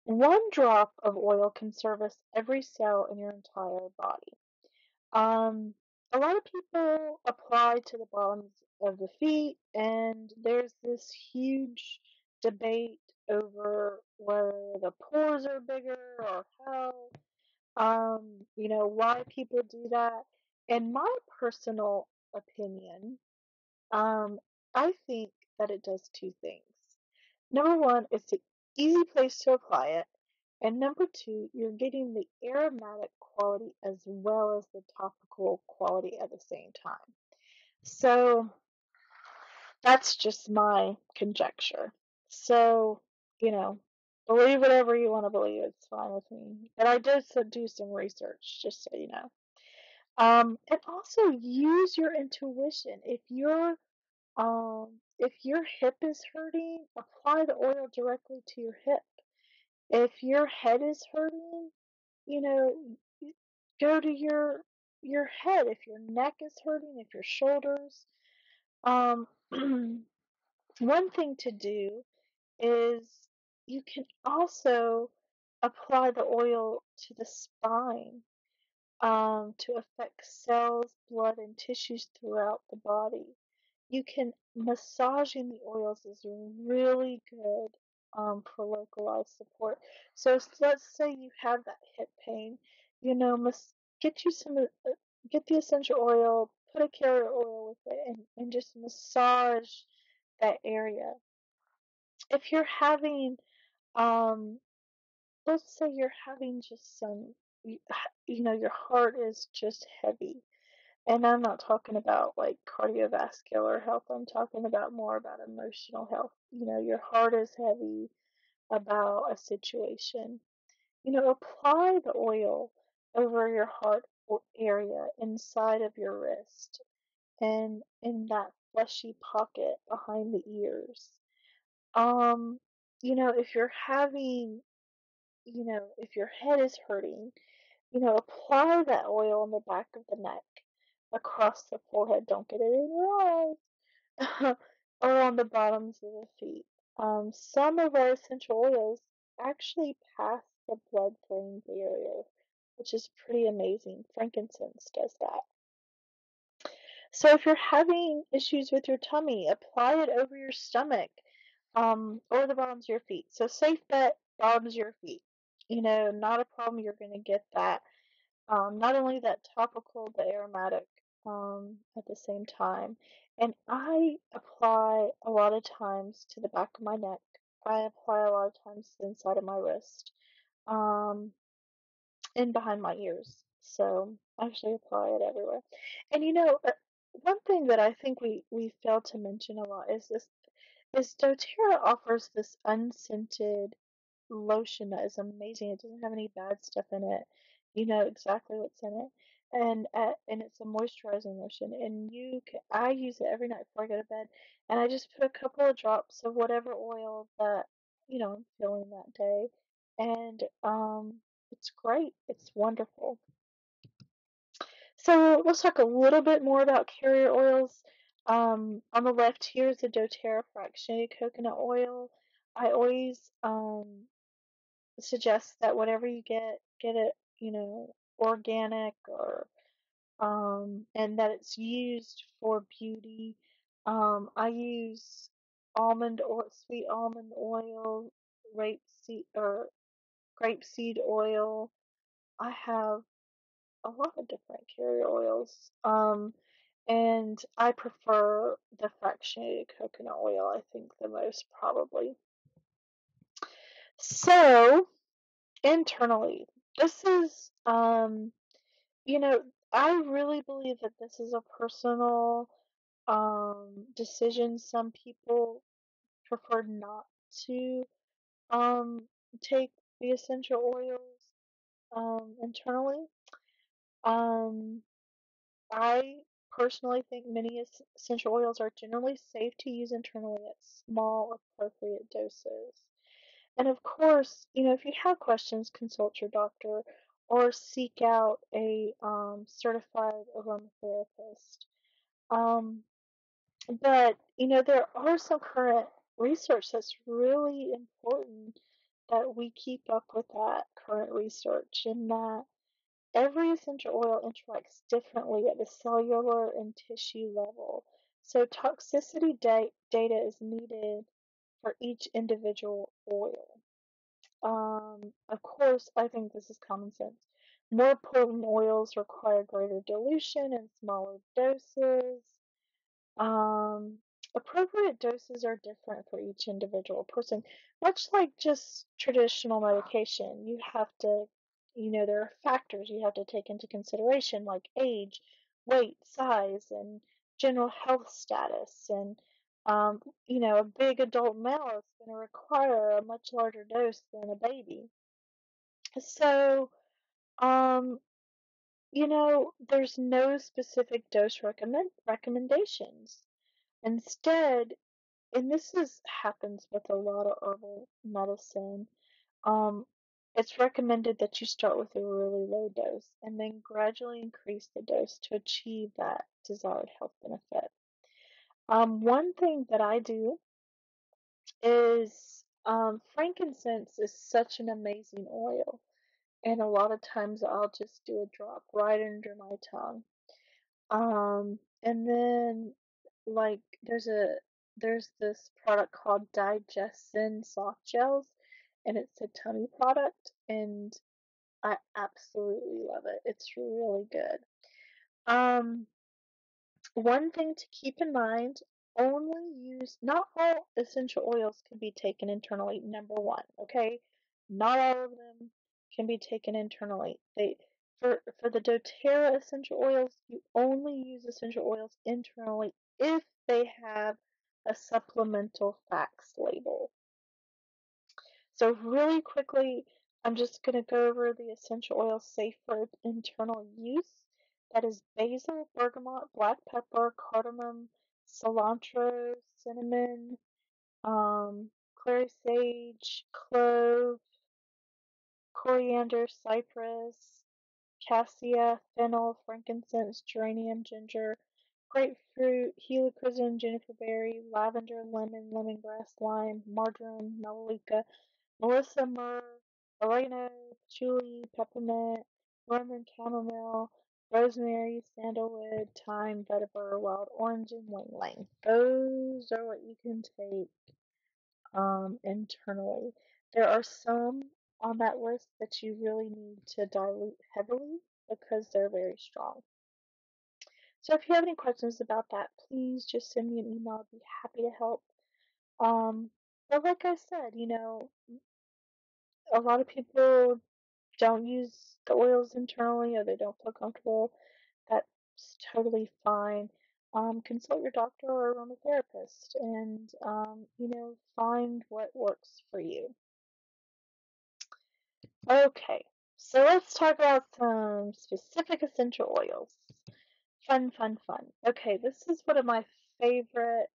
One drop of oil can service every cell in your entire body. Um, a lot of people apply to the bottoms of the feet, and there's this huge debate over whether the pores are bigger or how, why people do that. In my personal opinion, um, I think that it does two things. Number one, it's an easy place to apply it. And number two, you're getting the aromatic quality as well as the topical quality at the same time. So that's just my conjecture. So, you know, believe whatever you want to believe. It's fine with me. But I did do some research, just so you know. And also use your intuition. If your hip is hurting, apply the oil directly to your hip. If your head is hurting, you know, go to your your head, if your neck is hurting, if your shoulders. Um, one thing to do is you can also apply the oil to the spine to affect cells, blood, and tissues throughout the body. You can massaging the oils is really good for localized support. So let's say you have that hip pain, you know, get you some, get the essential oil, put a carrier oil with it, and just massage that area. If you're having, um, let's say you're having just some, you, you know, your heart is just heavy. And I'm not talking about like cardiovascular health. I'm talking about more about emotional health. You know, your heart is heavy about a situation. You know, apply the oil over your heart area inside of your wrist and in that fleshy pocket behind the ears. Um, you know, if you're having, you know, if your head is hurting, you know, apply that oil on the back of the neck, across the forehead. Don't get it in your eyes, or on the bottoms of the feet. Some of our essential oils actually pass the blood-brain barrier, which is pretty amazing. Frankincense does that. So if you're having issues with your tummy, apply it over your stomach, or the bottoms of your feet. So safe bet, bottoms of your feet. You know, not a problem. You're going to get that. Not only that topical, the aromatic at the same time. And I apply a lot of times to the back of my neck. I apply a lot of times to the inside of my wrist, um, and behind my ears. So I actually apply it everywhere. And you know, one thing that I think we fail to mention a lot is this: is doTERRA offers this unscented lotion that is amazing. It doesn't have any bad stuff in it. You know exactly what's in it, and it's a moisturizing lotion. And I use it every night before I go to bed, and I just put a couple of drops of whatever oil that I'm feeling that day, and it's great. It's wonderful. So let's talk a little bit more about carrier oils. On the left here is the doTERRA fractionated coconut oil. I always suggest that whatever you get it, organic or and that it's used for beauty. I use sweet almond oil, rapeseed or grapeseed oil. I have a lot of different carrier oils. And I prefer the fractionated coconut oil, I think, the most probably. So, internally, this is, I really believe that this is a personal decision. Some people prefer not to take the essential oils internally. Um, I personally think many essential oils are generally safe to use internally at small, appropriate doses. And of course, if you have questions, consult your doctor or seek out a certified aromatherapist. Um, but, there are some current research that's really important that we keep up with that current research, and that every essential oil interacts differently at the cellular and tissue level. So toxicity data is needed for each individual oil. Of course, I think this is common sense. More potent oils require greater dilution and smaller doses. Um, Appropriate doses are different for each individual person, much like just traditional medication. You have to, there are factors you have to take into consideration, like age, weight, size, and general health status. And, a big adult male is going to require a much larger dose than a baby. So, um, there's no specific dose recommendations. Instead, and this happens with a lot of herbal medicine. Um, It's recommended that you start with a really low dose and then gradually increase the dose to achieve that desired health benefit. One thing that I do is frankincense is such an amazing oil, and a lot of times I'll just do a drop right under my tongue. And then like there's this product called Digestin soft gels, and it's a tummy product, and I absolutely love it. It's really good. Um, One thing to keep in mind, not all essential oils can be taken internally, number one, okay? Not all of them can be taken internally. For the doTERRA essential oils, you only use essential oils internally if they have a supplemental facts label. So really quickly, I'm just going to go over the essential oils safe for internal use. That is basil, bergamot, black pepper, cardamom, cilantro, cinnamon, clary sage, clove, coriander, cypress, cassia, fennel, frankincense, geranium, ginger, grapefruit, helichrysum, juniper berry, lavender, lemon, lemongrass, lime, marjoram, melaleuca, Melissa myrrh, oregano, patchouli, peppermint, Roman chamomile, rosemary, sandalwood, thyme, vetiver, wild orange, and ylang ylang. Those are what you can take internally. There are some on that list that you really need to dilute heavily because they're very strong. So if you have any questions about that, please just send me an email. I'd be happy to help. Um, but like I said, a lot of people don't use the oils internally or they don't feel comfortable. That's totally fine. Consult your doctor or aromatherapist and, find what works for you. Okay, so let's talk about some specific essential oils. Fun, fun, fun. Okay, this is one of my favorite,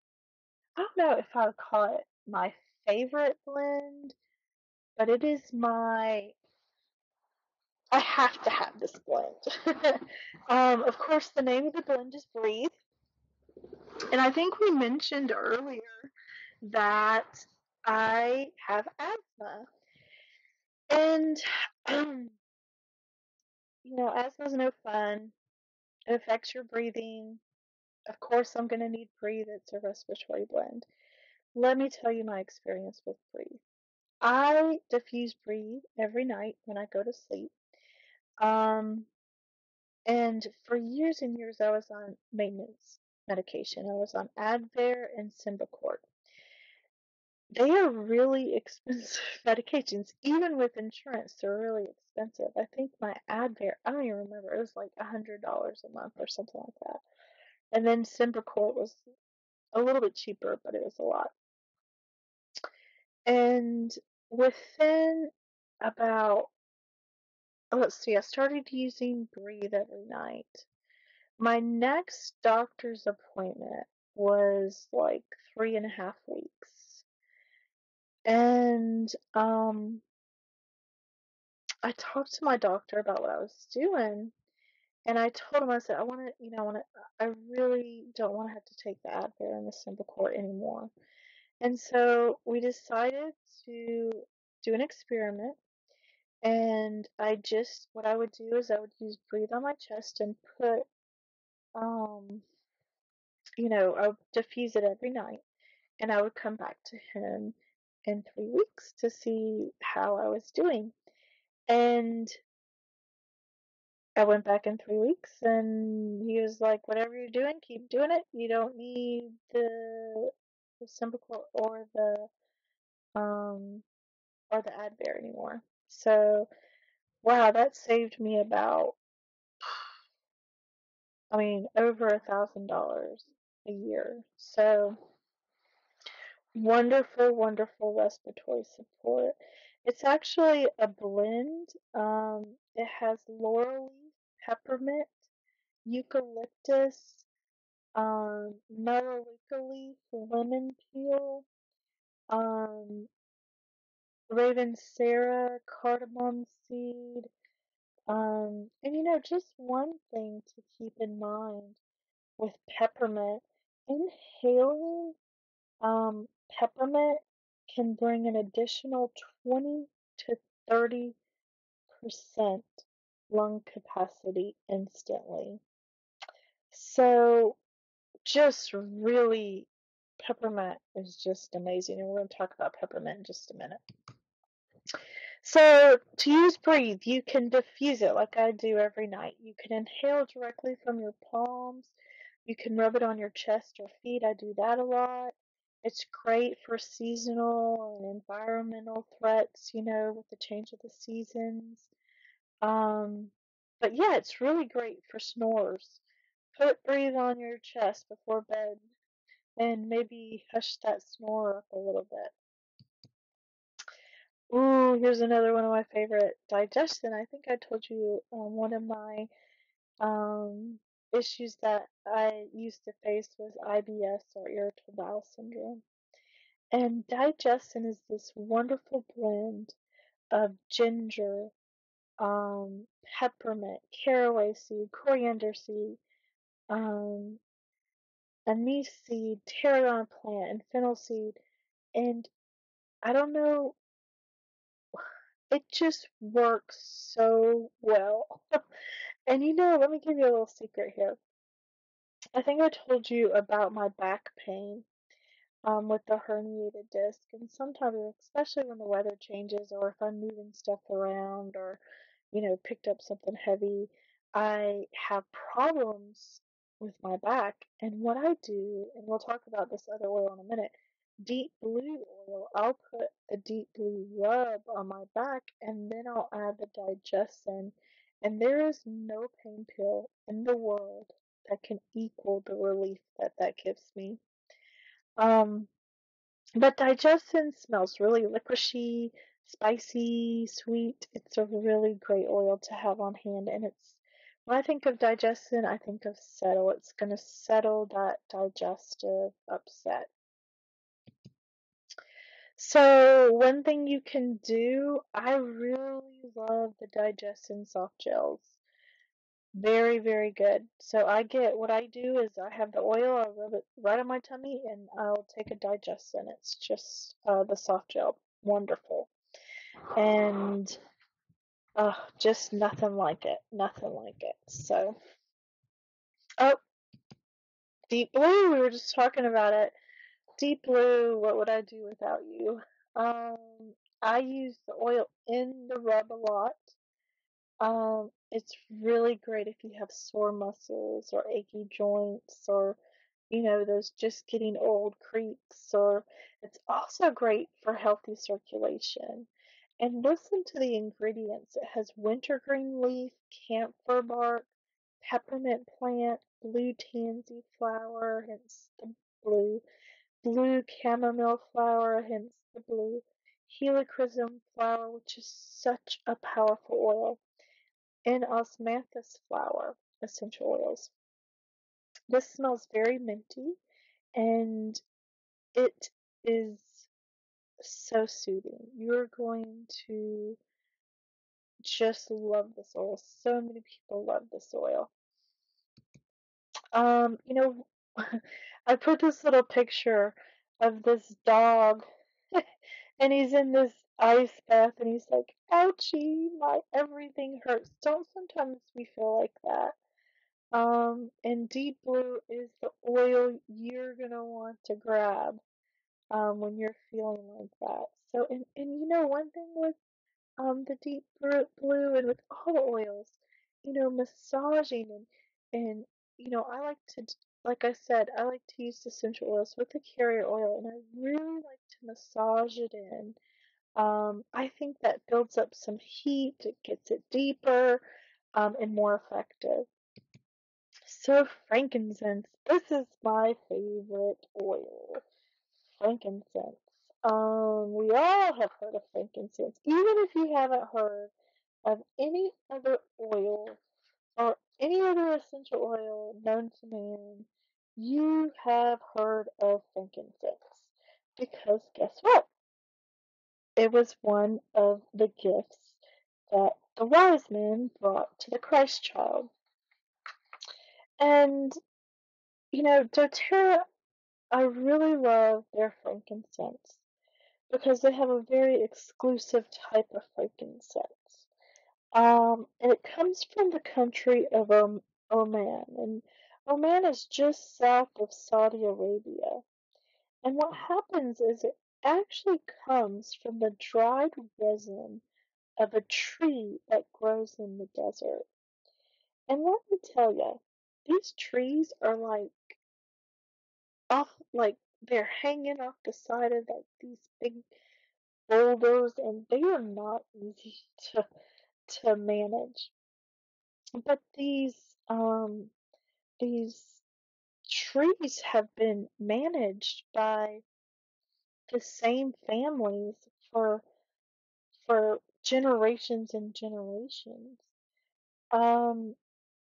I don't know if I would call it my favorite blend, but it is I have to have this blend. Of course, the name of the blend is Breathe. And I think we mentioned earlier that I have asthma. And, um, asthma is no fun. It affects your breathing. Of course, I'm going to need Breathe. It's a respiratory blend. Let me tell you my experience with Breathe. I diffuse Breathe every night when I go to sleep. And for years and years, I was on maintenance medication. I was on Advair and Symbicort. They are really expensive medications. Even with insurance, they're really expensive. I think my Advair, I don't even remember, it was like $100 a month or something like that. And then Symbicort was a little bit cheaper, but it was a lot. And within about, let's see, I started using Breathe every night. My next doctor's appointment was like 3.5 weeks. And I talked to my doctor about what I was doing, and I told him, I said, I really don't want to have to take the Advair and the Symbicort anymore. And so we decided to do an experiment, and what I would do is I would use Breathe on my chest and put, um, I would diffuse it every night, and I would come back to him in 3 weeks to see how I was doing. And I went back in 3 weeks, and he was like, "Whatever you're doing, keep doing it. You don't need the Symbicort um or the Advair anymore." So, wow, that saved me about, over $1,000 a year. So wonderful, wonderful respiratory support. It's actually a blend. It has laurel leaf, peppermint, eucalyptus, melaleuca leaf, lemon peel, um, Ravensara, cardamom seed. And just one thing to keep in mind with peppermint, inhaling peppermint can bring an additional 20 to 30% lung capacity instantly. So, just really, peppermint is just amazing. And we're going to talk about peppermint in just a minute. So, to use breathe, you can diffuse it like I do every night. You can inhale directly from your palms. You can rub it on your chest or feet. I do that a lot. It's great for seasonal and environmental threats, with the change of the seasons. Um, but yeah, it's really great for snores. Put breathe on your chest before bed and maybe hush that snore up a little bit. Ooh, here's another one of my favorite, digestion. I think I told you one of my issues that I used to face was IBS or irritable bowel syndrome. And digestion is this wonderful blend of ginger, peppermint, caraway seed, coriander seed, um, anise seed, tarragon plant, and fennel seed. And I don't know, it just works so well. And let me give you a little secret here. I think I told you about my back pain with the herniated disc. And sometimes, especially when the weather changes or if I'm moving stuff around or, picked up something heavy, I have problems with my back. And what I do, and we'll talk about this other oil in a minute, deep blue oil. I'll put the deep blue rub on my back and then I'll add the digestion. And there is no pain pill in the world that can equal the relief that that gives me. Um, but digestion smells really licoricey, spicy, sweet. It's a really great oil to have on hand. And when I think of digestion, I think of settle. It's going to settle that digestive upset. So, one thing you can do, I really love the digestion soft gels. Very, very good. So what I do is I have the oil, I rub it right on my tummy, and I'll take a digestion. It's just the soft gel. Wonderful. And just nothing like it. Nothing like it. So, oh, deep blue, we were just talking about it. Deep blue, what would I do without you? I use the oil in the rub a lot. It's really great if you have sore muscles or achy joints or, those just getting old creaks, or it's also great for healthy circulation. And listen to the ingredients. It has wintergreen leaf, camphor bark, peppermint plant, blue tansy flower, hence the blue, blue chamomile flower, hence the blue, helichrysum flower, which is such a powerful oil, and osmanthus flower essential oils. This smells very minty and it is so soothing. You're going to just love this oil. So many people love this oil. Um, you know, I put this little picture of this dog and he's in this ice bath and he's like, ouchie, my everything hurts. Don't sometimes we feel like that? And deep blue is the oil you're gonna want to grab when you're feeling like that. So, and one thing with the deep blue and with all the oils, massaging and I like to, like I said, I like to use essential oils with the carrier oil, and I really like to massage it in. I think that builds up some heat, it gets it deeper, and more effective. So frankincense, this is my favorite oil. Frankincense. We all have heard of frankincense. Even if you haven't heard of any other oil or any other essential oil known to man, you have heard of frankincense. Because guess what? it was one of the gifts that the wise men brought to the Christ child. And, doTERRA, I really love their frankincense because they have a very exclusive type of frankincense. And it comes from the country of Oman, and Oman is just south of Saudi Arabia. And what happens is it actually comes from the dried resin of a tree that grows in the desert. And let me tell you, these trees are like they're hanging off the side of these big boulders, and they are not easy to manage. But these trees have been managed by the same families for for generations and generations. Um,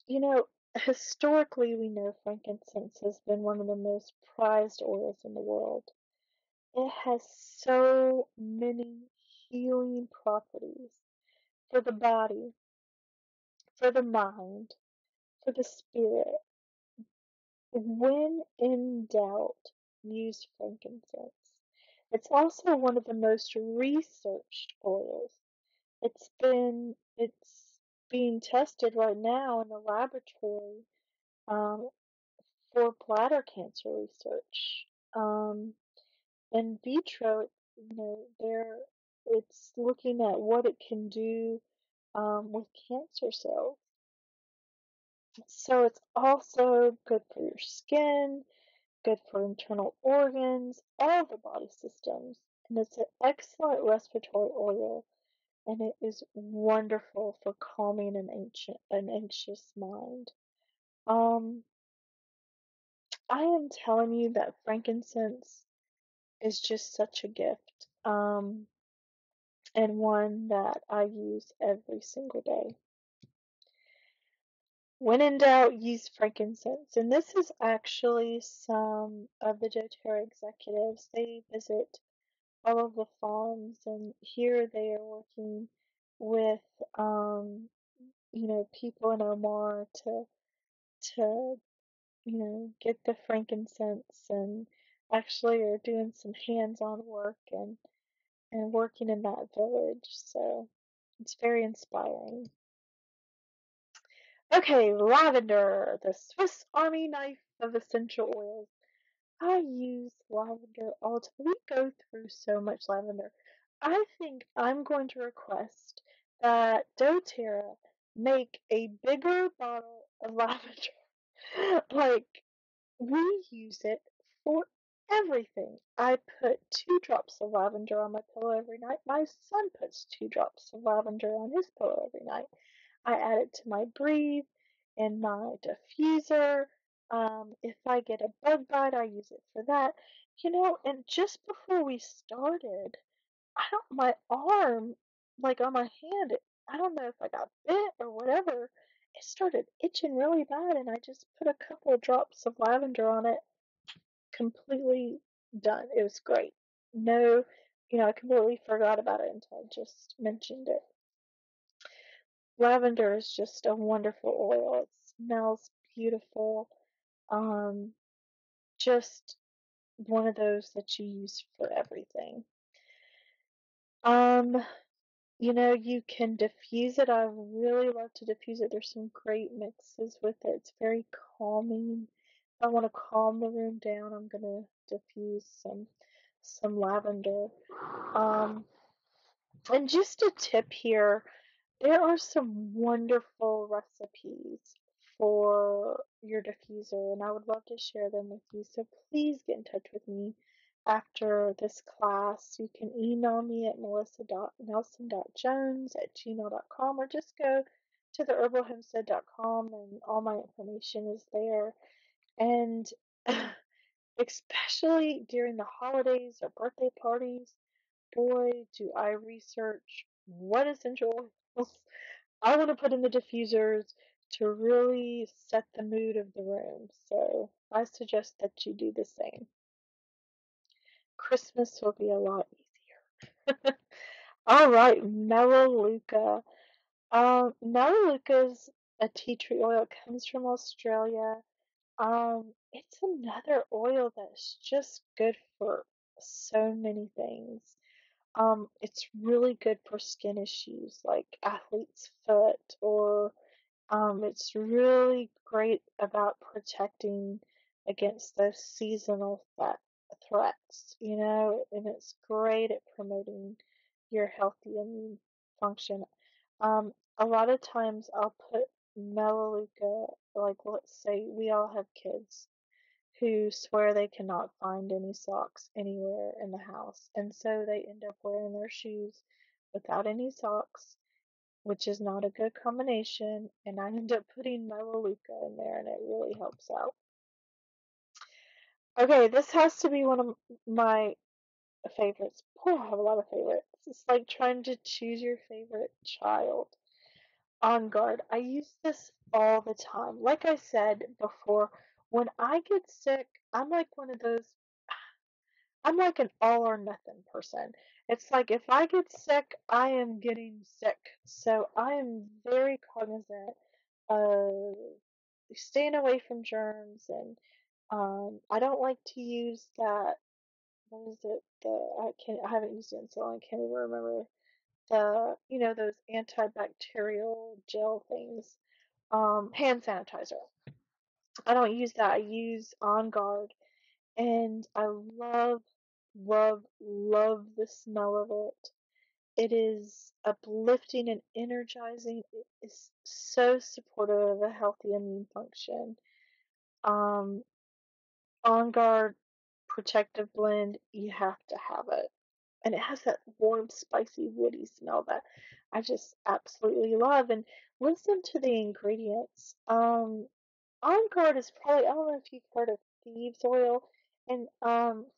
you know, Historically, we know frankincense has been one of the most prized oils in the world. It has so many healing properties for the body, for the mind, for the spirit. When in doubt, use frankincense. It's also one of the most researched oils. It's being tested right now in the laboratory um, for bladder cancer research. In vitro, it's looking at what it can do with cancer cells. So it's also good for your skin, good for internal organs, all the body systems. And it's an excellent respiratory oil, and it is wonderful for calming an anxious mind. Um, I am telling you that frankincense is just such a gift, and one that I use every single day. When in doubt, use frankincense. And this is actually some of the doTERRA executives. They visit all of the farms, and here they are working with, people in Omar to get the frankincense, and actually are doing some hands-on work and working in that village. So it's very inspiring. Okay, lavender, the Swiss Army knife of essential oils. I use lavender all the time. We go through so much lavender. I think I'm going to request that doTERRA make a bigger bottle of lavender. Like, we use it for everything. I put 2 drops of lavender on my pillow every night. My son puts 2 drops of lavender on his pillow every night. I add it to my Breathe and my diffuser. If I get a bug bite, I use it for that. And just before we started, my arm, like on my hand, I don't know if I got bit or whatever. It started itching really bad, and I just put a couple of drops of lavender on it. Completely done. It was great. No, I completely forgot about it until I just mentioned it. Lavender is just a wonderful oil. It smells beautiful. Um, just one of those that you use for everything. You can diffuse it. I really love to diffuse it. There's some great mixes with it. It's very calming. If I want to calm the room down, I'm gonna diffuse some lavender. And just a tip here, there are some wonderful recipes for your diffuser, and I would love to share them with you. So please get in touch with me after this class. You can email me at melissa.nelson.jones@gmail.com, or just go to theherbalhomestead.com, and all my information is there. And especially during the holidays or birthday parties, boy, do I research what essential oils I want to put in the diffusers to really set the mood of the room. So I suggest that you do the same. Christmas will be a lot easier. All right, Melaleuca. Melaleuca is a tea tree oil. It comes from Australia. It's another oil that's just good for so many things. It's really good for skin issues like athlete's foot, or it's really great about protecting against those seasonal threats, and it's great at promoting your healthy immune function. A lot of times I'll put Melaleuca, like let's say we all have kids who swear they cannot find any socks anywhere in the house, and so they end up wearing their shoes without any socks, which is not a good combination, and I end up putting Melaleuca in there, and it really helps out. Okay, this has to be one of my favorites. Boy, I have a lot of favorites. It's like trying to choose your favorite child. On Guard. I use this all the time. Like I said before, when I get sick, I'm like an all or nothing person. It's like if I get sick, I am getting sick. So I am very cognizant of staying away from germs, and I don't like to use that. What is it? I haven't used it in so long. I can't even remember those antibacterial gel things. Hand sanitizer. I don't use that. I use On Guard, and I love, love, love the smell of it. It is uplifting and energizing. It is so supportive of a healthy immune function. Um, On Guard Protective Blend, you have to have it. And it has that warm, spicy, woody smell that I just absolutely love. And listen to the ingredients. On Guard is probably, I don't know if you've heard of thieves oil, and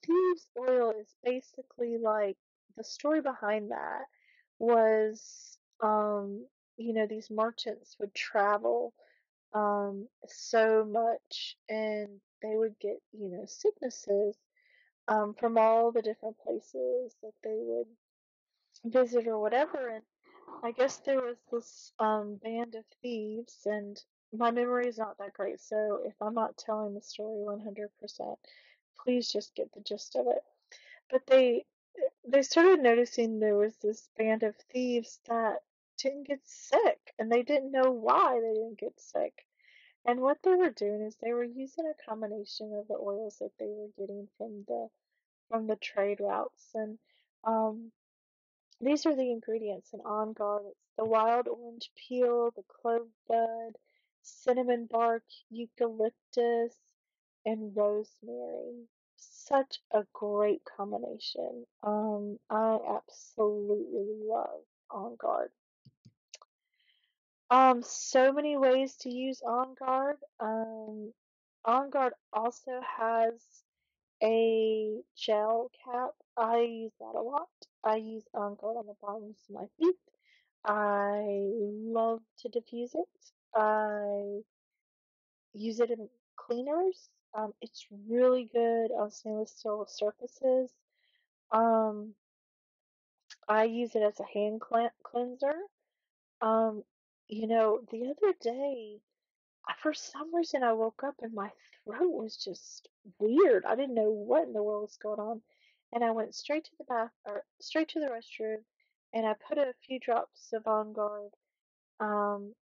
thieves oil is basically like the story behind that was these merchants would travel so much, and they would get sicknesses from all the different places that they would visit or whatever. And I guess there was this band of thieves, and my memory is not that great, so if I'm not telling the story 100%, please just get the gist of it. But they started noticing there was this band of thieves that didn't get sick, and they didn't know why they didn't get sick. And what they were doing is they were using a combination of the oils that they were getting from the trade routes, and um, these are the ingredients in On Guard. It's the wild orange peel, the clove bud, cinnamon bark, eucalyptus, and rosemary. Such a great combination. I absolutely love On Guard. So many ways to use On Guard. On Guard also has a gel cap. I use that a lot. I use On Guard on the bottoms of my feet. I love to diffuse it. I use it in cleaners. It's really good on stainless steel surfaces. Um, I use it as a hand cleanser. Um, the other day, for some reason, I woke up and my throat was just weird. I didn't know what in the world was going on, and I went straight to the straight to the restroom, and I put a few drops of On Guard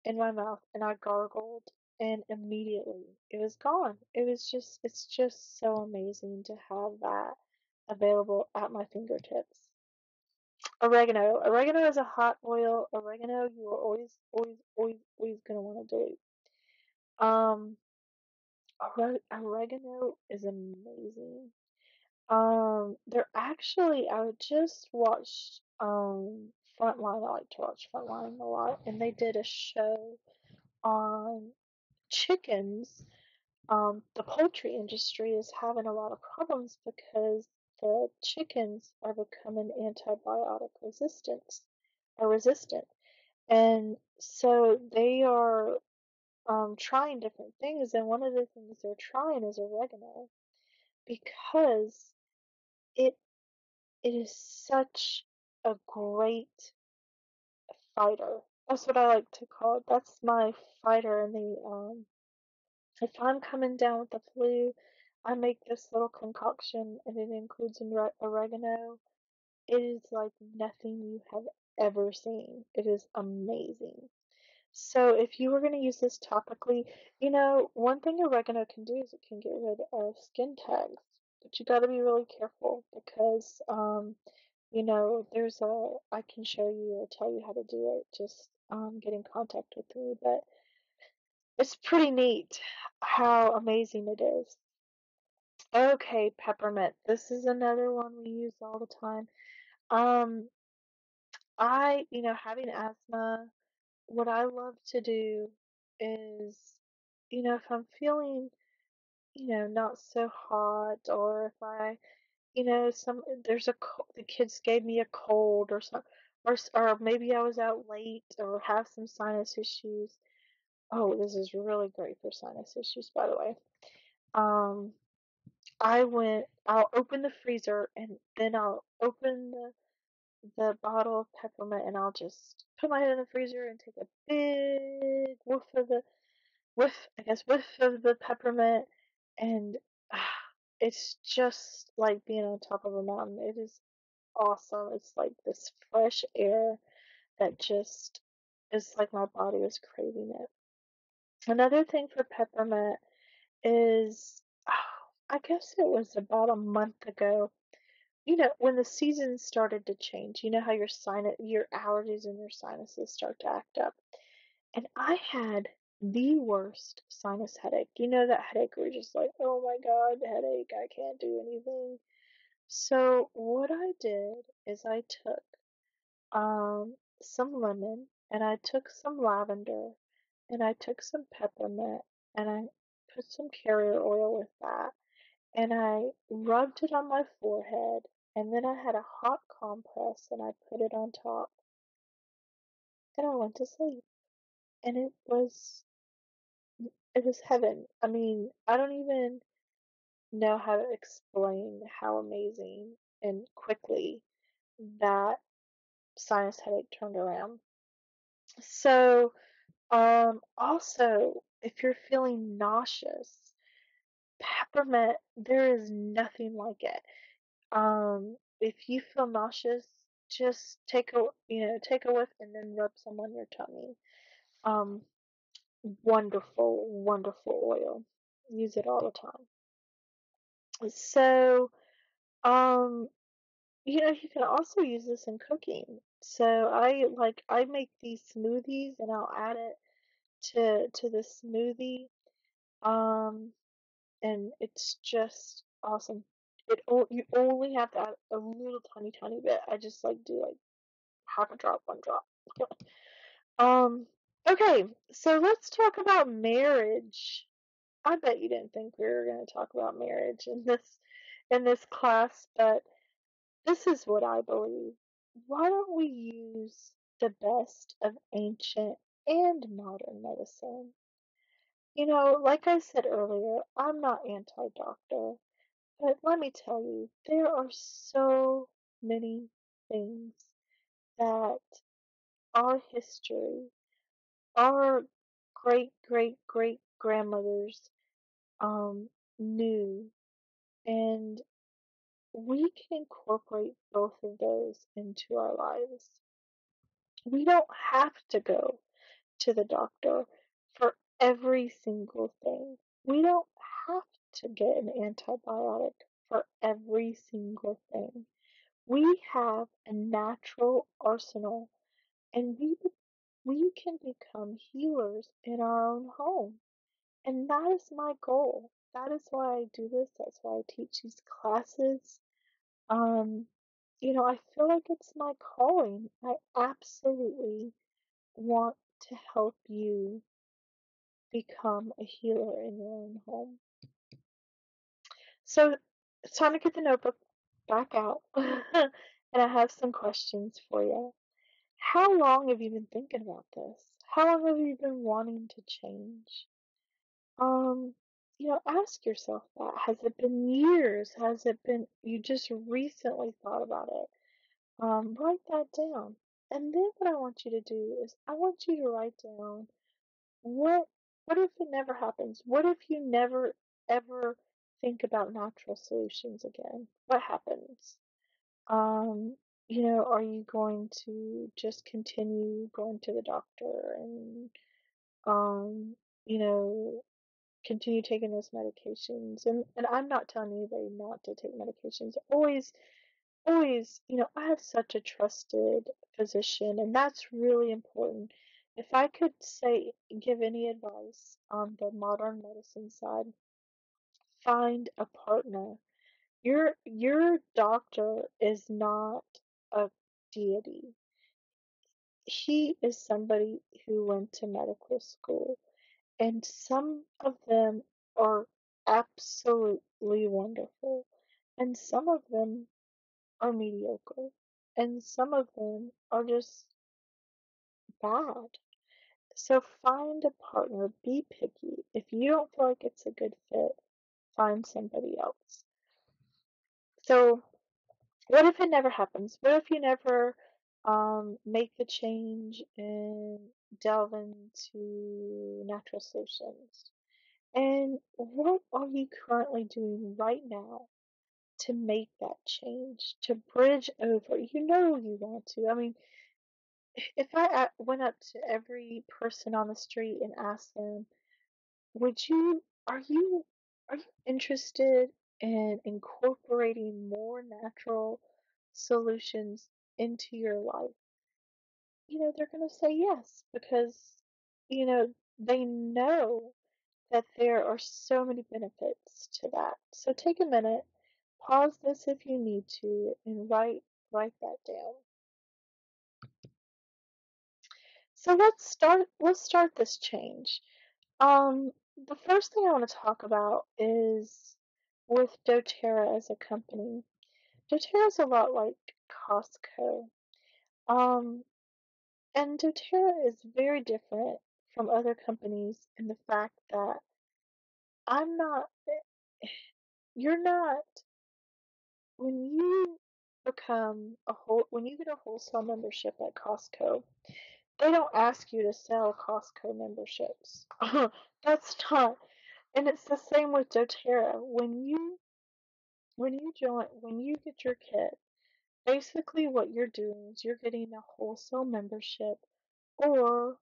in my mouth, and I gargled, and immediately it was gone. It's just so amazing to have that available at my fingertips. Oregano. Oregano is a hot oil. Oregano, you are always, always, always, always gonna want to do. Um, Oregano is amazing. They're actually, I just watched Frontline. I like to watch Frontline a lot, and they did a show on chickens. The poultry industry is having a lot of problems because the chickens are becoming antibiotic resistant, and so they are trying different things. And one of the things they're trying is oregano, because it it is such a great fighter. That's what I like to call it. That's my fighter in the if I'm coming down with the flu, I make this little concoction and it includes oregano. It is like nothing you have ever seen. It is amazing. So if you were going to use this topically, one thing oregano can do is it can get rid of skin tags. But you got to be really careful because, I can show you or tell you how to do it. Just get in contact with me. But it's pretty neat how amazing it is. Okay, peppermint. This is another one we use all the time. Um, having asthma, what I love to do is, if I'm feeling, not so hot, or if the kids gave me a cold or something, or maybe I was out late or have some sinus issues. Oh, this is really great for sinus issues, by the way. Um, I'll open the freezer and then I'll open the bottle of peppermint and I'll just put my head in the freezer and take a big whiff of the peppermint, and it's just like being on top of a mountain. It is awesome. It's like this fresh air that just is like my body was craving it. Another thing for peppermint is, I guess it was about a month ago. When the seasons started to change, how your allergies and your sinuses start to act up. And I had the worst sinus headache. That headache where you're just like, oh my God, headache, I can't do anything. So what I did is I took some lemon and I took some lavender and I took some peppermint and I put some carrier oil with that and I rubbed it on my forehead and then I had a hot compress and I put it on top and I went to sleep. And it was heaven. I mean, I don't even know how to explain how amazing and quickly that sinus headache turned around. So, also, if you're feeling nauseous, peppermint, there is nothing like it. If you feel nauseous, just take a whiff and then rub some on your tummy. Um, Wonderful, wonderful oil. Use it all the time. So, um, you can also use this in cooking. So I make these smoothies and I'll add it to the smoothie. Um, and it's just awesome. You only have to add a little tiny bit. I just do like half a drop, one drop. Um, okay, so let's talk about marriage. I bet you didn't think we were going to talk about marriage in this class, but this is what I believe. Why don't we use the best of ancient and modern medicine? Like I said earlier, I'm not anti-doctor, but let me tell you, there are so many things that our history, our great great great grandmothers knew, and we can incorporate both of those into our lives. We don't have to go to the doctor for every single thing. We don't have to get an antibiotic for every single thing. We have a natural arsenal, and we can become healers in our own home. And that is my goal. That is why I do this. That's why I teach these classes. Um, I feel like it's my calling. I absolutely want to help you become a healer in your own home. So it's time to get the notebook back out. And I have some questions for you. How long have you been thinking about this? How long have you been wanting to change? Um, ask yourself that. Has it been years? Has it been you just recently thought about it? Write that down. And then what I want you to do is I want you to write down what what if it never happens? What if you never ever think about natural solutions again? What happens? Um, are you going to just continue going to the doctor and um, you know, continue taking those medications? And I'm not telling anybody not to take medications. Always, I have such a trusted physician, and that's really important. If I could say, give any advice on the modern medicine side, find a partner. Your doctor is not a deity. He is somebody who went to medical school, and some of them are absolutely wonderful, and some of them are mediocre, and some of them are just bad. So find a partner, be picky. If you don't feel like it's a good fit, find somebody else. So, what if it never happens? What if you never make the change and delve into natural solutions? And what are you currently doing right now to make that change, to bridge over? You know you want to. I mean, if I went up to every person on the street and asked them, would you, are you interested in incorporating more natural solutions into your life? They're going to say yes because, they know that there are so many benefits to that. So take a minute, pause this if you need to, and write that down. So let's start this change. The first thing I want to talk about is with doTERRA as a company. doTERRA is a lot like Costco. Um, and doTERRA is very different from other companies in the fact that I'm not, you're not, when you when you get a wholesale membership at Costco, they don't ask you to sell Costco memberships. That's not, and it's the same with doTERRA. When you get your kit, basically what you're doing is you're getting a wholesale membership, or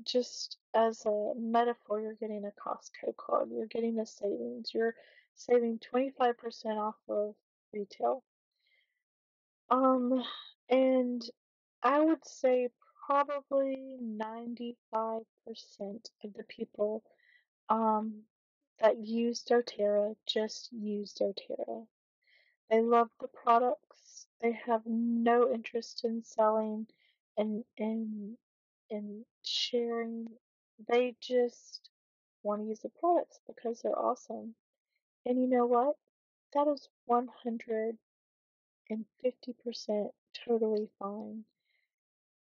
just as a metaphor, you're getting a Costco card. You're getting a savings. You're saving 25% off of retail. Um, and I would say probably 95% of the people um that use doTERRA just use doTERRA. They love the products. They have no interest in selling and sharing. They just want to use the products because they're awesome. And you know what? That is 150% totally fine.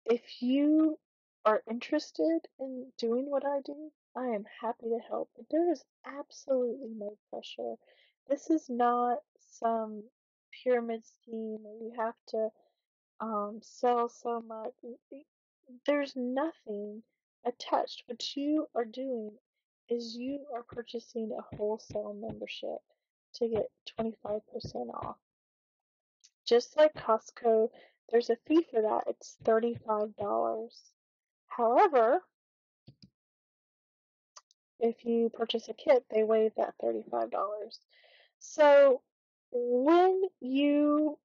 If you are interested in doing what I do, I am happy to help. But there is absolutely no pressure. This is not some pyramid scheme where you have to sell so much. There's nothing attached. What you are doing is you are purchasing a wholesale membership to get 25% off. Just like Costco, there's a fee for that. It's $35. However, if you purchase a kit, they waive that $35. So when you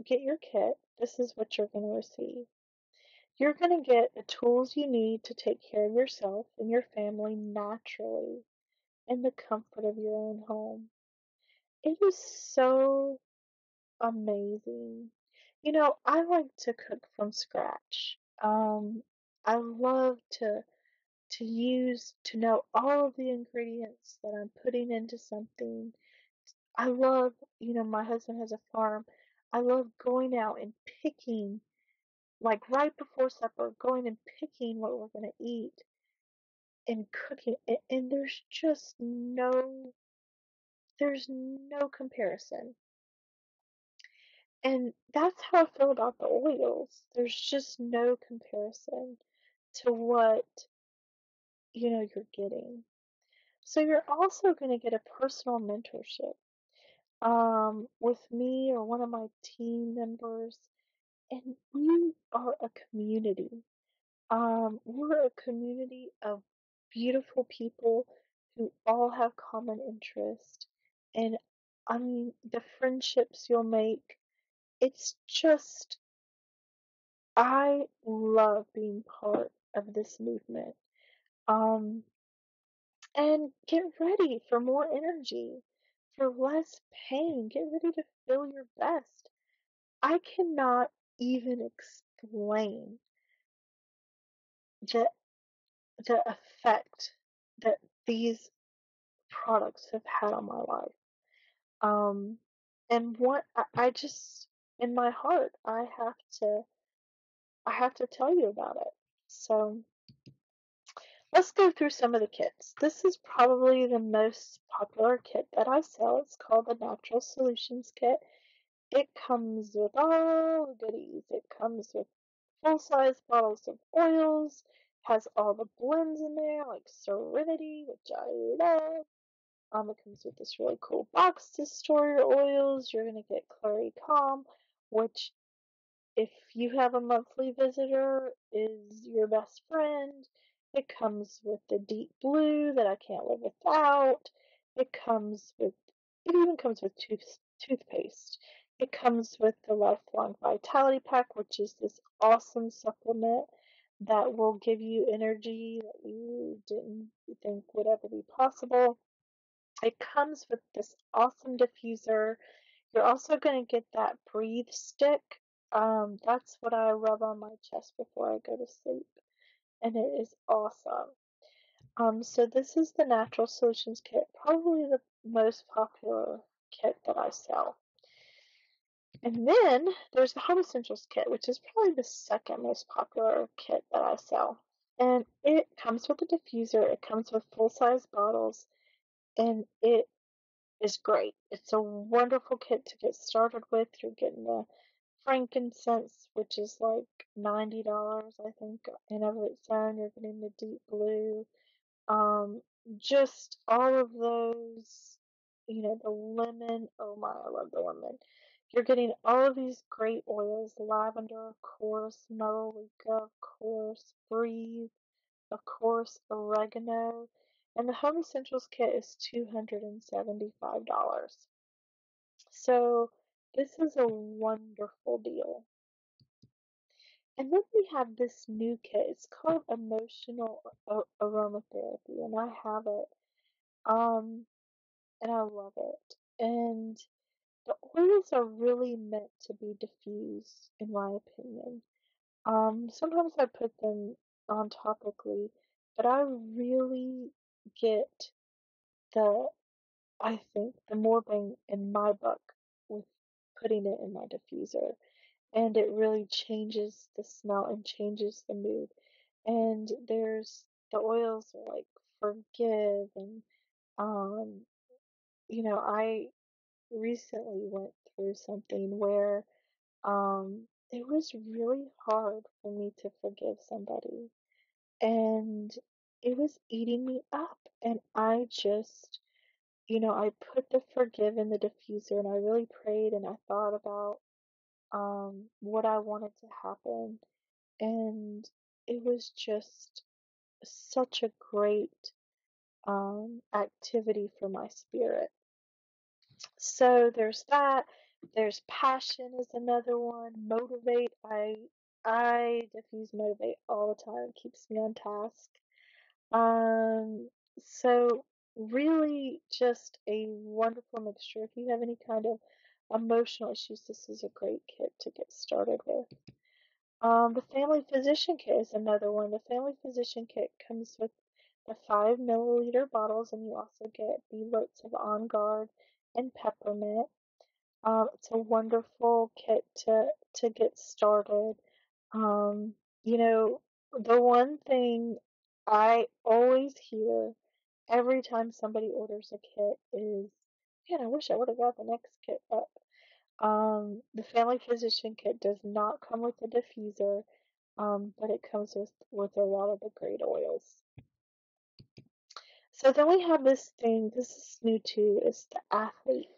get your kit, this is what you're going to receive. You're going to get the tools you need to take care of yourself and your family naturally in the comfort of your own home. It is so amazing. I like to cook from scratch. I love to know all of the ingredients that I'm putting into something. I love, my husband has a farm. I love going out and picking, like right before supper, going and picking what we're going to eat and cooking. And there's no comparison. And that's how I feel about the oils. There's just no comparison to what, you're getting. So you're also going to get a personal mentorship with me or one of my team members, and we are a community. We're a community of beautiful people who all have common interest. And I mean, the friendships you'll make, it's just, I love being part of this movement. Um, and get ready for more energy, for less pain. Get ready to feel your best. I cannot even explain the the effect that these products have had on my life. Um, and what I just in my heart, I have to tell you about it. So let's go through some of the kits. This is probably the most popular kit that I sell. It's called the Natural Solutions Kit. It comes with all the goodies. It comes with full-size bottles of oils, has all the blends in there, like Serenity, which I love. It comes with this really cool box to store your oils. You're gonna get Clary Calm, which, if you have a monthly visitor, is your best friend. It comes with the Deep Blue that I can't live without. It comes with, it even comes with toothpaste. It comes with the Lifelong Vitality Pack, which is this awesome supplement that will give you energy that you didn't think would ever be possible. It comes with this awesome diffuser. You're also going to get that breathe stick. That's what I rub on my chest before I go to sleep, and it is awesome. So this is the Natural Solutions Kit, probably the most popular kit that I sell. And then there's the Home Essentials Kit, which is probably the second most popular kit that I sell. And it comes with a diffuser, it comes with full-size bottles, and it is great. It's a wonderful kit to get started with. You're getting the frankincense, which is like $90, I think, in of its own. You're getting the deep blue. Um, just all of those, the lemon. Oh my, I love the lemon. You're getting all of these great oils: lavender, of course, melaleuca, of course, breathe, of course, oregano. And the Home Essentials kit is $275. So this is a wonderful deal. And then we have this new kit. It's called Emotional Aromatherapy, and I have it. Um, and I love it. And the oils are really meant to be diffused, in my opinion. Sometimes I put them on topically, but I really get the, I think, the more bang in my buck with putting it in my diffuser. And it really changes the smell and changes the mood. And the oils are like forgive, and um, I recently went through something where it was really hard for me to forgive somebody, and it was eating me up. And I just, I put the forgive in the diffuser, and I really prayed, and I thought about what I wanted to happen, and it was just such a great activity for my spirit. So there's that. There's passion is another one. Motivate. I diffuse motivate all the time. It keeps me on task. Um, so really just a wonderful mixture. If you have any kind of emotional issues, this is a great kit to get started with. The Family Physician Kit is another one. The Family Physician Kit comes with the 5 milliliter bottles, and you also get beadlets of On Guard and peppermint. It's a wonderful kit to get started. Um, the one thing I always hear every time somebody orders a kit is, man, I wish I would have got the next kit up. The family physician kit does not come with a diffuser, but it comes with a lot of the great oils. So then we have this thing, this is new too, it's the athlete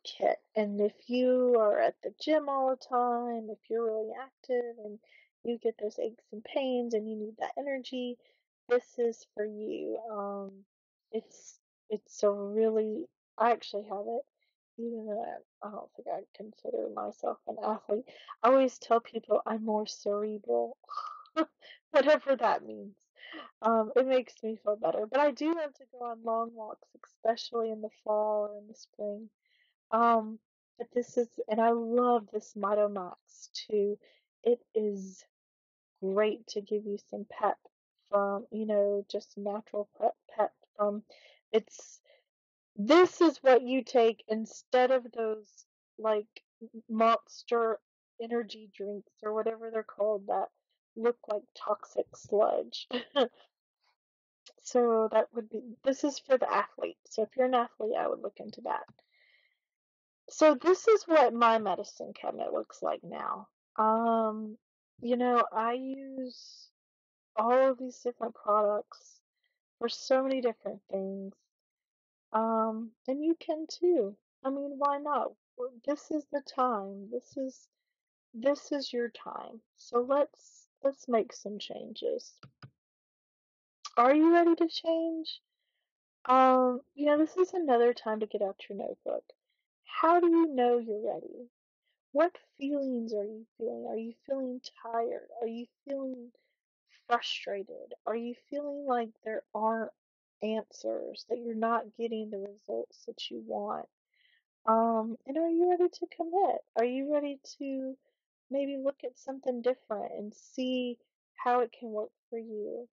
kit. And if you are at the gym all the time, if you're really active and you get those aches and pains and you need that energy, this is for you. It's it's a really, I actually have it, even though I don't think I consider myself an athlete. I always tell people I'm more cerebral, whatever that means. It makes me feel better. But I do love to go on long walks, especially in the fall or in the spring. Um, but this is, and I love this Mito Max too. It is great to give you some pep from, just natural pep from. It's this is what you take instead of those like monster energy drinks or whatever they're called that look like toxic sludge. So that would be, this is for the athlete. So if you're an athlete, I would look into that. So this is what my medicine cabinet looks like now. Um, I use all of these different products for so many different things. And you can too. I mean, why not? This is the time. This is your time. So let's make some changes. Are you ready to change? This is another time to get out your notebook. How do you know you're ready? What feelings are you feeling? Are you feeling tired? Are you feeling frustrated? Are you feeling like there aren't answers, that you're not getting the results that you want? And are you ready to commit? Are you ready to maybe look at something different and see how it can work for you?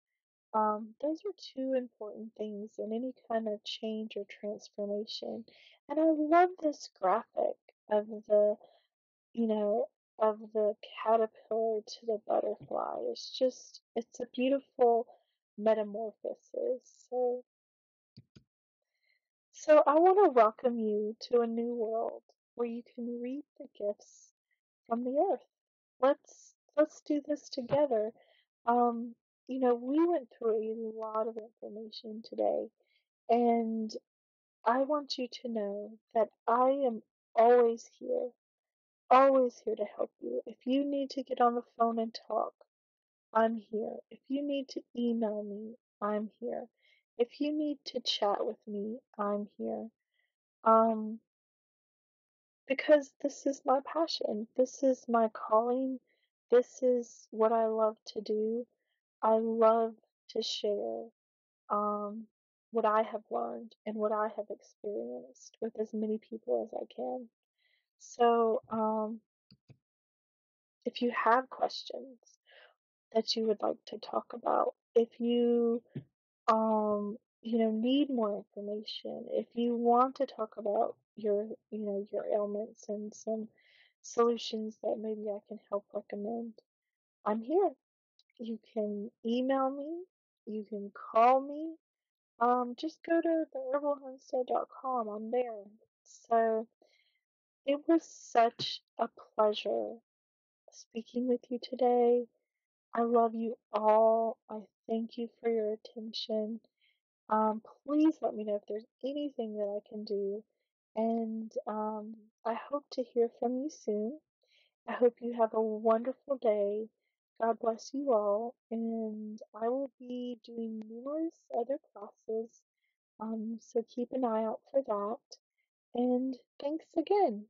Those are two important things in any kind of change or transformation. And I love this graphic of you know, of the caterpillar to the butterfly. It's a beautiful metamorphosis. So I want to welcome you to a new world where you can reap the gifts from the earth. Let's do this together. Um, we went through a lot of information today, and I want you to know that I am always here to help you. If you need to get on the phone and talk, I'm here. If you need to email me, I'm here. If you need to chat with me, I'm here. Um, because this is my passion. This is my calling. This is what I love to do. I love to share um, what I have learned and what I have experienced with as many people as I can. So, if you have questions that you would like to talk about, if you need more information, if you want to talk about your ailments and some solutions that maybe I can help recommend, I'm here. You can email me, you can call me. Just go to theherbalhomestead.com. I'm there. So it was such a pleasure speaking with you today. I love you all. I thank you for your attention. Please let me know if there's anything that I can do. And I hope to hear from you soon. I hope you have a wonderful day. God bless you all. And I will be doing numerous other classes. So keep an eye out for that. And thanks again.